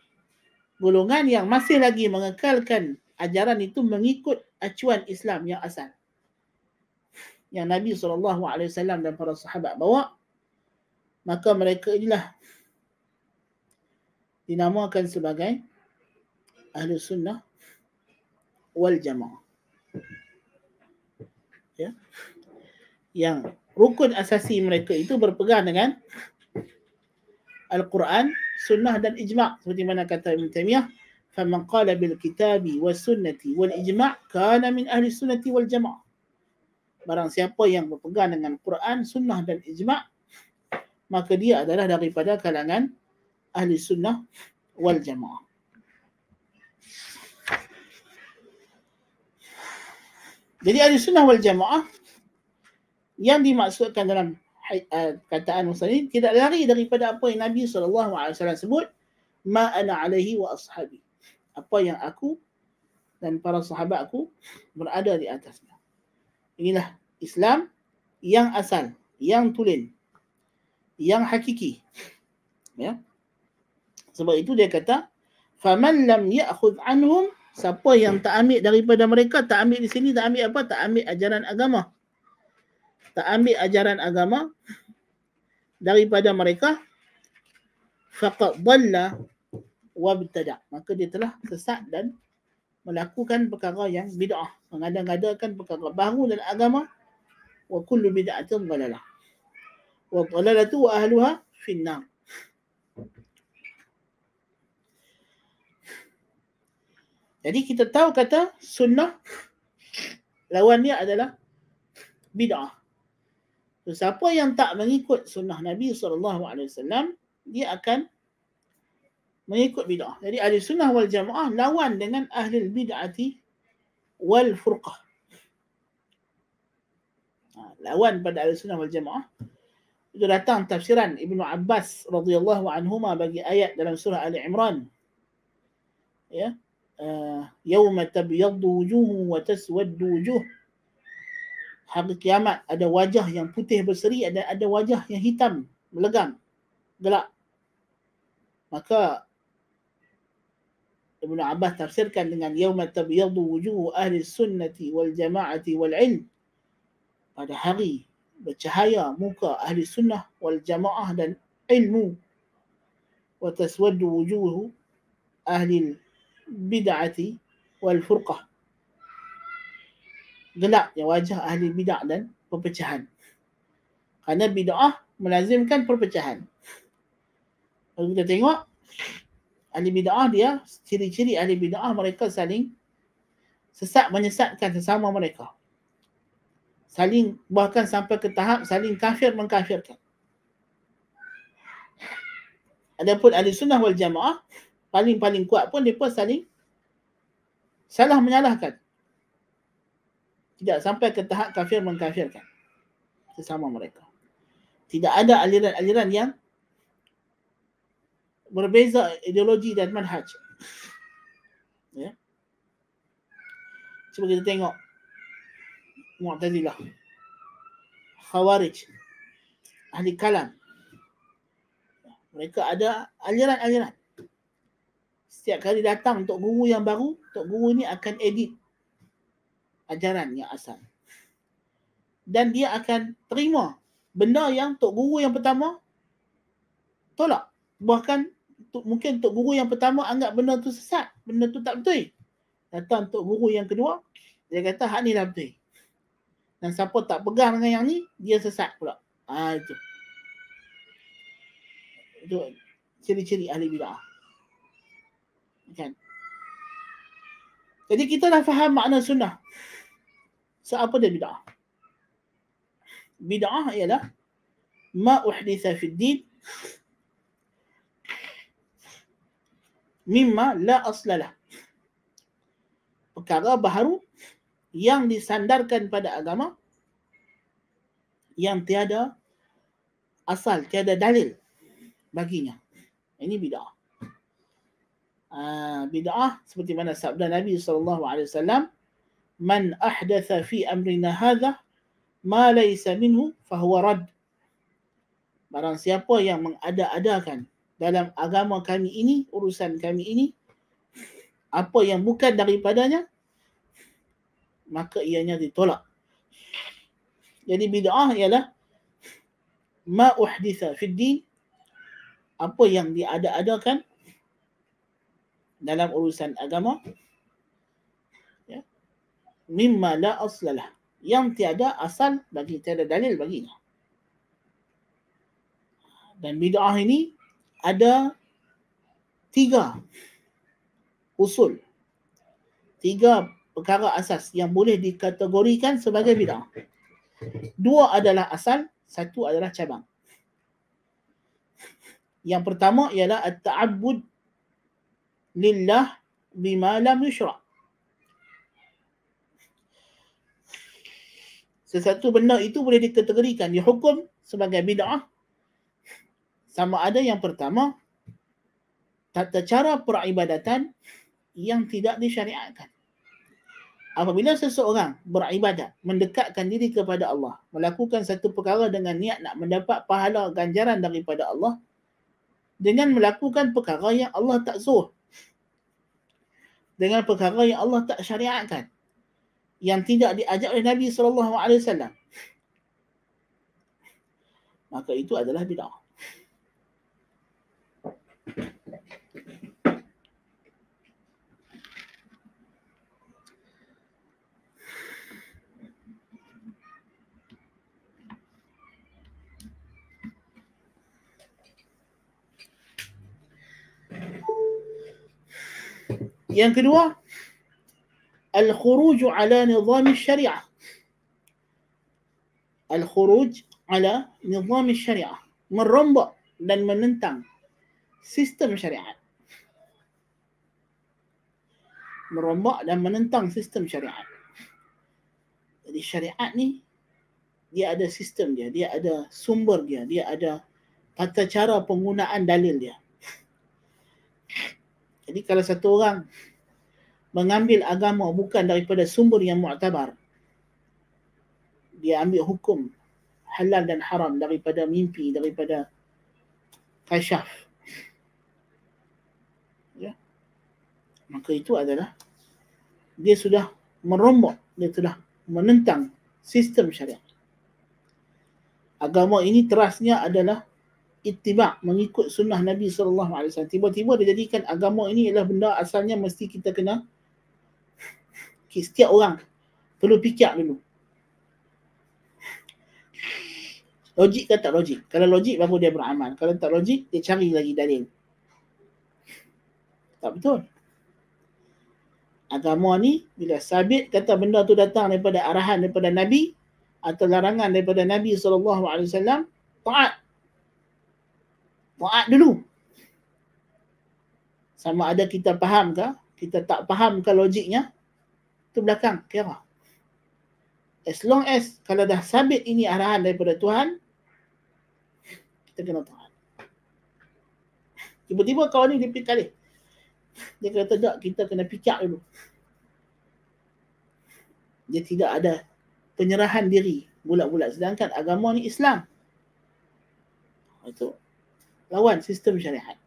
S1: golongan yang masih lagi mengekalkan ajaran itu mengikut acuan Islam yang asal, yang Nabi SAW dan para sahabat bawa, maka mereka inilah dinamakan sebagai Ahlus Sunnah wal Jamaah. Ya. Yang rukun asasi mereka itu berpegang dengan Al-Quran, Sunnah dan Ijma'. Seperti mana kata Ibn Taymiyah, فَمَنْ قَالَ بِالْكِتَابِ وَالسُّنَّةِ وَالْإِجْمَعِ كَانَ مِنْ أَهْلِ السُّنَّةِ وَالْجَمَعِ. Barang siapa yang berpegang dengan Quran, Sunnah dan Ijma', maka dia adalah daripada kalangan Ahli Sunnah wal Jamaah. Jadi Ahli Sunnah wal Jamaah yang dimaksudkan dalam kataan muslimin tidak lari daripada apa yang Nabi SAW sebut, ma ana alaihi wa ashabi. Apa yang aku dan para sahabat aku berada di atasnya. Inilah Islam yang asal, yang tulen, yang hakiki. Ya. Sebab itu dia kata, faman lam ya'khudh anhum Siapa yang tak ambil daripada mereka, tak ambil di sini, tak ambil apa? Tak ambil ajaran agama. Tak ambil ajaran agama daripada mereka, faqad dhalla wabtada'. Maka dia telah sesat dan melakukan perkara yang bid'ah, mengada-ngadakan perkara baru dalam agama. Wa kullu bid'atin dhalalah. Wa dhalalatu wa ahluha finnar. Jadi kita tahu kata sunnah lawannya adalah bid'ah. So, siapa yang tak mengikut sunnah Nabi SAW, dia akan mengikut bid'ah. Jadi ahli sunnah wal jamaah lawan dengan ahli bid'ati wal furqah. Lawan pada ahli sunnah wal jamaah. Itu datang tafsiran Ibnu Abbas radhiyallahu anhuma bagi ayat dalam surah Ali Imran. Ya. Yauma tabyaddu wujuhu wa taswaddu wujuh. Hari kiamat ada wajah yang putih berseri, ada wajah yang hitam melegam, gelap. Maka Ibnu Abbas tafsirkan dengan yauma tabyaddu wujuhu ahli sunnati wal jamaati wal ilm. Pada hari bercahaya muka ahli sunnah wal jamaah dan ilmu. Wa taswaddu wujuhu ahli bid'ati wal furqah. Gelapnya wajah ahli bid'ah dan perpecahan. Kerana bid'ah melazimkan perpecahan. Kalau kita tengok ahli bid'ah, dia ciri-ciri ahli bid'ah, mereka saling sesat menyesatkan sesama mereka. Saling, bahkan sampai ke tahap saling kafir mengkafirkan. Adapun ahli sunnah wal jamaah paling kuat pun mereka saling salah menyalahkan. Tidak sampai ke tahap kafir mengkafirkan sesama mereka. Tidak ada aliran-aliran yang berbeza ideologi dan manhaj. Ya. Cuba kita tengok Mu'tazilah, Khawarij, ahli kalam. Mereka ada aliran-aliran. Setiap kali datang untuk guru yang baru, untuk guru ini akan edit ajaran yang asal. Dan dia akan terima benda yang tok guru yang pertama tolak. Bahkan mungkin tok guru yang pertama anggap benda tu sesat, benda tu tak betul. Datang tok guru yang kedua, dia kata hak ni dah betul. Dan siapa tak pegang dengan yang ni, dia sesat pula. Itu. Itu ciri-ciri ahli bid'ah. Kan? Jadi kita dah faham makna sunnah. So, apa dia bid'ah? Bid'ah ialah ma uhditha fid din mimma la aslalah. Perkara baharu yang disandarkan pada agama yang tiada asal, tiada dalil baginya. Ini bid'ah. Bid'ah seperti mana sabda Nabi SAW, man ahdatha fi amrina hadha ma laysa minhu fahuwa rad. Barang siapa yang mengada-adakan dalam agama kami ini, urusan kami ini, apa yang bukan daripadanya, maka ianya ditolak. Jadi bid'ah ialah ma uhditha fid din, apa yang diada-adakan dalam urusan agama, ya, mimma la aslalah, yang tiada asal bagi, tiada dalil baginya. Dan bid'ah ini ada 3 usul, 3 perkara asas yang boleh dikategorikan sebagai bid'ah. 2 adalah asal, 1 adalah cabang. Yang pertama ialah at-ta'abbud lillah bima lam yushra'. Sesuatu benda itu boleh dikategorikan, dihukum sebagai bid'ah sama ada yang pertama, tata cara peribadatan yang tidak disyariatkan. Apabila seseorang beribadat, mendekatkan diri kepada Allah, melakukan satu perkara dengan niat nak mendapat pahala ganjaran daripada Allah, dengan melakukan perkara yang Allah tak suruh, dengan perkara yang Allah tak syariatkan, yang tidak diajar oleh Nabi SAW, maka itu adalah bid'ah. Yang kedua, al-khuruj ala nizam syariah. Al-khuruj ala nizam syariah, merombak dan menentang sistem syariat. Merombak dan menentang sistem syariat. Jadi syariat ni dia ada sistem dia, dia ada sumber dia, dia ada tata cara penggunaan dalil dia. Jadi kalau satu orang mengambil agama bukan daripada sumber yang mu'tabar, dia ambil hukum halal dan haram daripada mimpi, daripada kasyaf, ya, maka itu adalah dia sudah merombak, dia sudah menentang sistem syariat. Agama ini terasnya adalah ittiba', mengikut sunnah Nabi SAW. Tiba-tiba dia jadikan agama ini adalah benda asalnya mesti kita kena, setiap orang perlu fikir dulu. Logik ke tak logik? Kalau logik baru dia beramal. Kalau tak logik, dia cari lagi dalil. Tak betul. Agama ni bila sabit kata benda tu datang daripada arahan daripada Nabi atau larangan daripada Nabi SAW, taat. Taat dulu. Sama ada kita faham ke, kita tak faham ke logiknya, itu belakang kira. As long as kalau dah sabit ini arahan daripada Tuhan, kita kena taat. Tiba-tiba kawan ni dia fikir kali. Dia kata tak, kita kena fikir dulu. Dia tidak ada penyerahan diri bulat-bulat. Sedangkan agama ni Islam. Itu lawan sistem syariat.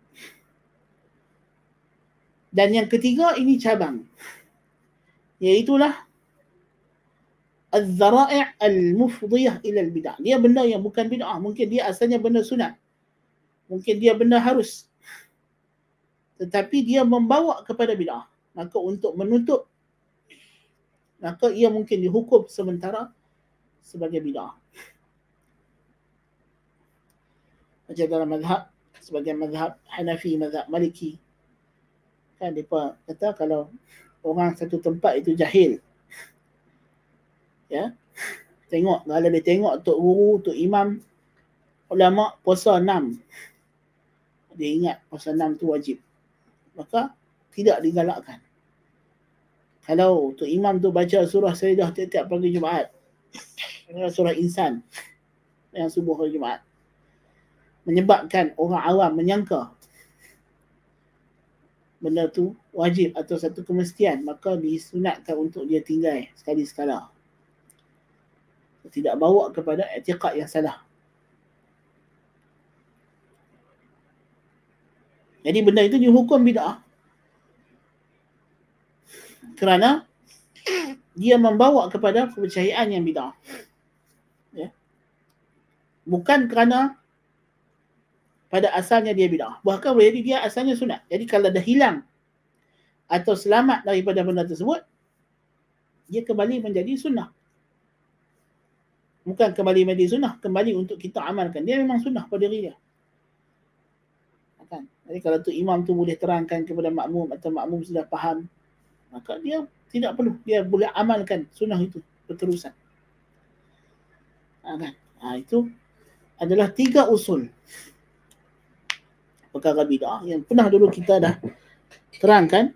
S1: Dan yang ketiga ini cabang, iaitulah az-zara'i' al-mufdiyah ila al-bid'ah. Dia benda yang bukan bid'ah, mungkin dia asalnya benda sunat, mungkin dia benda harus, tetapi dia membawa kepada bid'ah. Maka untuk menutup, maka ia mungkin dihukum sementara sebagai bid'ah. Macam dalam mazhab, sebagai mazhab Hanafi, mazhab Maliki, kan mereka kata kalau orang satu tempat itu jahil, ya, tengok, kalau dia tengok tok guru, tok imam, ulama puasa 6, dia ingat puasa 6 tu wajib, maka tidak digalakkan. Kalau tok imam tu baca surah Sajdah tiap-tiap pagi Jumaat, surah Insan yang subuh hari Jumaat, menyebabkan orang awam menyangka benda tu wajib atau satu kemestian, maka disunatkan untuk dia tinggal sekali sekala. Tidak bawa kepada i'tiqad yang salah. Jadi benda itu dihukum bid'ah kerana dia membawa kepada kepercayaan yang bid'ah, ya. Bukan kerana pada asalnya dia bid'ah. Bahkan boleh jadi dia asalnya sunat. Jadi kalau dah hilang atau selamat daripada benda tersebut, dia kembali menjadi sunnah. Bukan kembali menjadi sunnah, kembali untuk kita amalkan. Dia memang sunnah pada diri dia. Kan? Jadi kalau tu imam tu boleh terangkan kepada makmum atau makmum sudah faham, maka dia tidak perlu, dia boleh amalkan sunnah itu berterusan. Kan? Itu adalah 3 usul perkara bid'ah yang pernah dulu kita dah terangkan.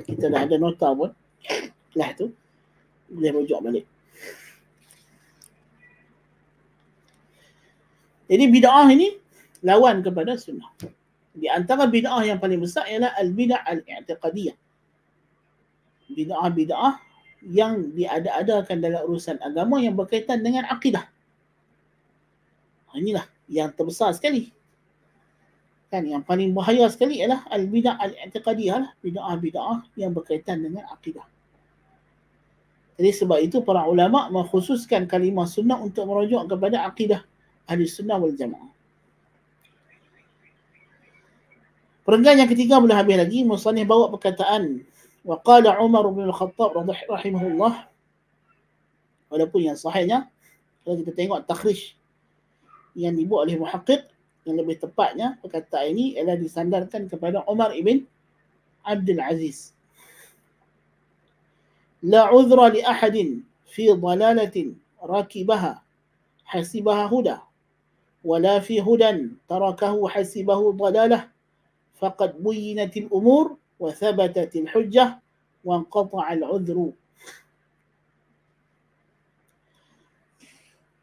S1: Kita dah ada nota pun. Setelah tu boleh rujuk balik. Jadi bid'ah ini lawan kepada sunnah. Di antara bid'ah yang paling besar ialah al-bid'ah al-i'tiqadiyah. Bid'ah-bid'ah yang diada-adakan dalam urusan agama yang berkaitan dengan akidah. Inilah yang terbesar sekali. Kan yang paling bahaya sekali ialah al-bid'ah al-i'tiqadiyah lah, bid'ah-bid'ah yang berkaitan dengan akidah. Jadi sebab itu para ulama mengkhususkan kalimah sunnah untuk merujuk kepada akidah ahli sunnah wal jamaah. Perenggan yang ketiga boleh habis lagi. Musannif bawa perkataan wa qala Umar bin Al-Khattab rahimahullah, walaupun yang sahihnya kalau kita tengok takhrij yang dibuat oleh muhaqqiq, yang lebih tepatnya perkataan ini ialah disandarkan kepada Umar ibn Abdul Aziz. La udhra li ahadin fi dalalatin rakibaha hasibaha huda wala fi hudan tarakahu hasibahu dalalah faqad buyyinatil umur wa thabatatil hujjah wa anqata'al udhru.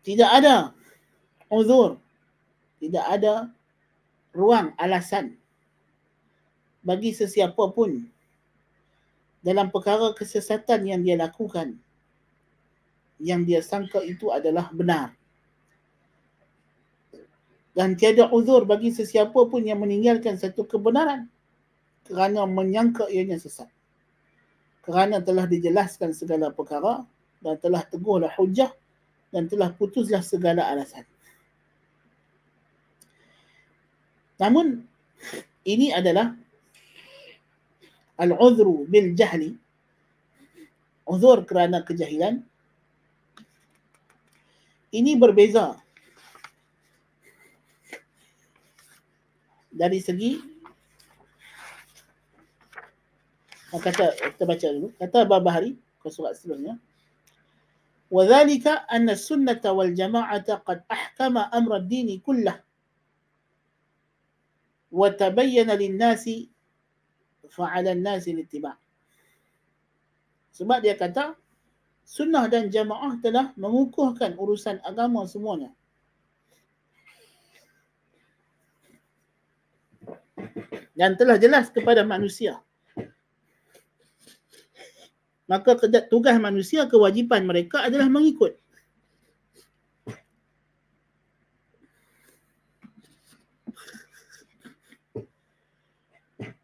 S1: Tidak ada uzur, tidak ada ruang alasan bagi sesiapa pun dalam perkara kesesatan yang dia lakukan, yang dia sangka itu adalah benar. Dan tiada uzur bagi sesiapa pun yang meninggalkan satu kebenaran kerana menyangka ianya sesat. Kerana telah dijelaskan segala perkara dan telah teguhlah hujah dan telah putuslah segala alasan. Namun ini adalah al-uzru bil jahli, uzur kerana kejahilan. Ini berbeza dari segi, kita baca dulu kata Barbahari ke surat sebelumnya, وذلك أن السنة والجماعة قد أحكم أمر الدين كله وتبين للناس فعلى الناس الاتباع. Sebab dia kata sunnah dan jamaah telah mengukuhkan urusan agama semuanya. Dan telah jelas kepada manusia. Maka tugas manusia, kewajipan mereka adalah mengikut.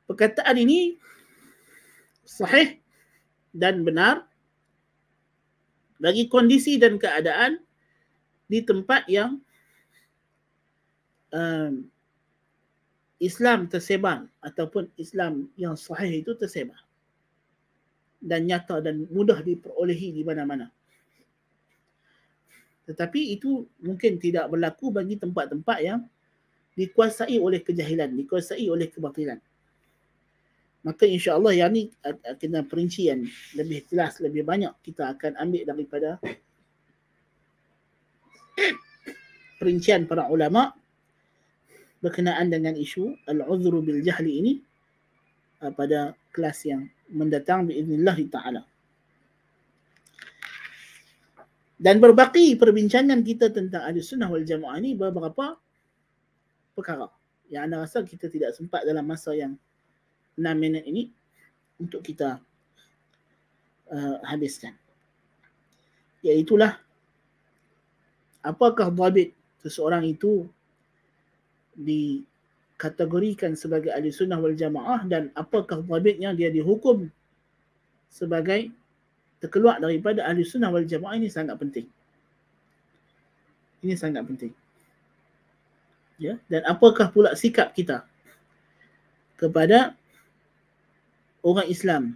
S1: Perkataan ini sahih dan benar bagi kondisi dan keadaan di tempat yang Islam tersebar ataupun Islam yang sahih itu tersebar dan nyata dan mudah diperolehi di mana-mana. Tetapi itu mungkin tidak berlaku bagi tempat-tempat yang dikuasai oleh kejahilan, dikuasai oleh kebatilan. Maka insya-Allah yang ni kena perincian lebih jelas, lebih banyak kita akan ambil daripada perincian para ulama berkenaan dengan isu al-uzru bil jahli ini pada kelas yang mendatang biiznillah ta'ala. Dan berbaki perbincangan kita tentang Ahlussunnah wal Jamaah ini beberapa perkara yang anda rasa kita tidak sempat dalam masa yang 6 minit ini untuk kita habiskan. Iaitulah apakah dhabit seseorang itu dikategorikan sebagai ahli sunnah wal jamaah dan apakah dhabitnya dia dihukum sebagai terkeluar daripada ahli sunnah wal jamaah. Ini sangat penting. Ini sangat penting. Ya, dan apakah pula sikap kita kepada orang Islam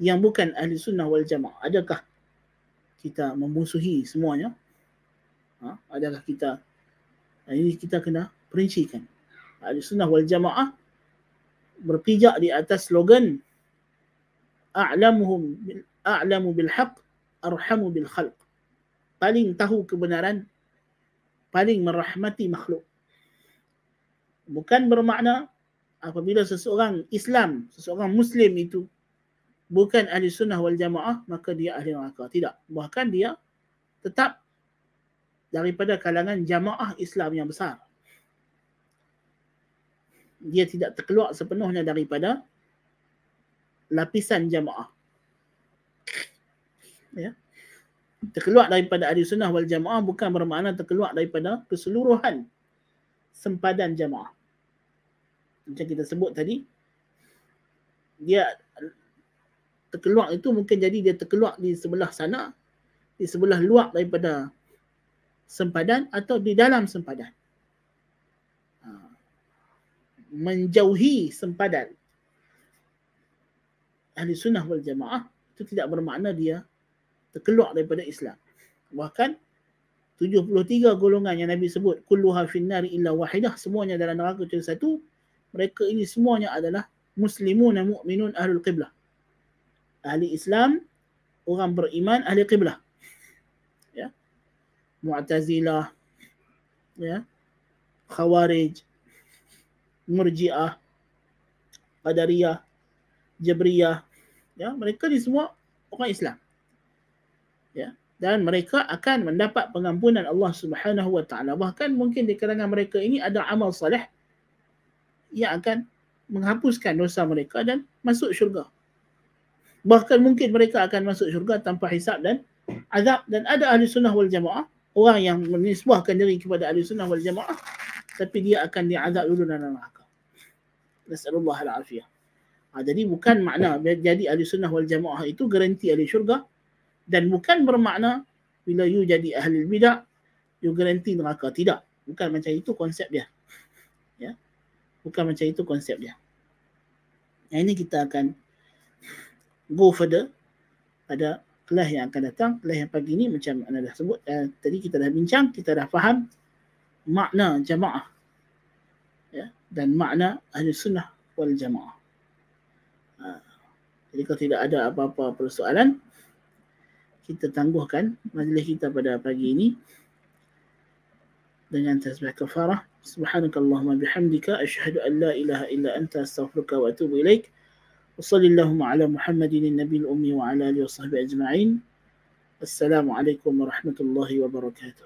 S1: yang bukan ahli sunnah wal jamaah? Adakah kita memusuhi semuanya? Adakah kita, ini kita kena perincikan. Ahli sunnah wal jamaah berpijak di atas slogan a'lamu bil haqq arhamu bil khalq. Paling tahu kebenaran, paling merahmati makhluk. Bukan bermakna apabila seseorang Islam, seseorang Muslim itu bukan ahli sunnah wal jamaah maka dia ahli neraka. Tidak. Bahkan dia tetap daripada kalangan jamaah Islam yang besar. Dia tidak terkeluar sepenuhnya daripada lapisan jamaah. Ya. Terkeluar daripada ahli sunnah wal jamaah bukan bermakna terkeluar daripada keseluruhan sempadan jamaah. Macam kita sebut tadi, dia terkeluar itu mungkin jadi dia terkeluar di sebelah sana, di sebelah luar daripada sempadan atau di dalam sempadan. Menjauhi sempadan. Ahli sunnah wal jamaah itu tidak bermakna dia terkeluar daripada Islam. Bahkan 73 golongan yang Nabi sebut, kulluha finnari illa wahidah, semuanya dalam neraka kecuali satu. Mereka ini semuanya adalah muslimun dan mu'minun ahlul qiblah. Ahli Islam, orang beriman, ahli qiblah. Ya. Mu'tazilah, ya. Khawarij, Murji'ah, Qadariyah, Jabriyah, ya, mereka ni semua orang Islam. Ya, dan mereka akan mendapat pengampunan Allah Subhanahu wa taala. Bahkan mungkin di kalangan mereka ini ada amal soleh yang akan menghapuskan dosa mereka dan masuk syurga. Bahkan mungkin mereka akan masuk syurga tanpa hisab dan azab. Dan ada ahli sunnah wal jamaah, orang yang menisbahkan diri kepada ahli sunnah wal jamaah, tapi dia akan diazab dulu dalam neraka. Nasallallahu al-afiyah. Jadi bukan makna jadi ahli sunnah wal jamaah itu garanti ahli syurga, dan bukan bermakna bila you jadi ahli bidah you garanti neraka. Tidak, bukan macam itu konsep dia. Ya, bukan macam itu konsep dia. Yang ini kita akan go further pada kelas yang akan datang. Kelas yang pagi ni macam anda dah sebut, tadi kita dah bincang, kita dah faham makna jamaah, ya, dan makna ahli sunnah wal jamaah. Jadi kalau tidak ada apa-apa persoalan, kita tangguhkan majlis kita pada pagi ini dengan tasbih kafarah. Subhanakallahumma bihamdika asyhadu an la ilaha illa anta astaghfiruka wa atubu ilaik. Wa sallallahu ala Muhammadin nabiyil ummi wa ala alihi wa sahbihi ajma'in. Assalamualaikum warahmatullahi wabarakatuh.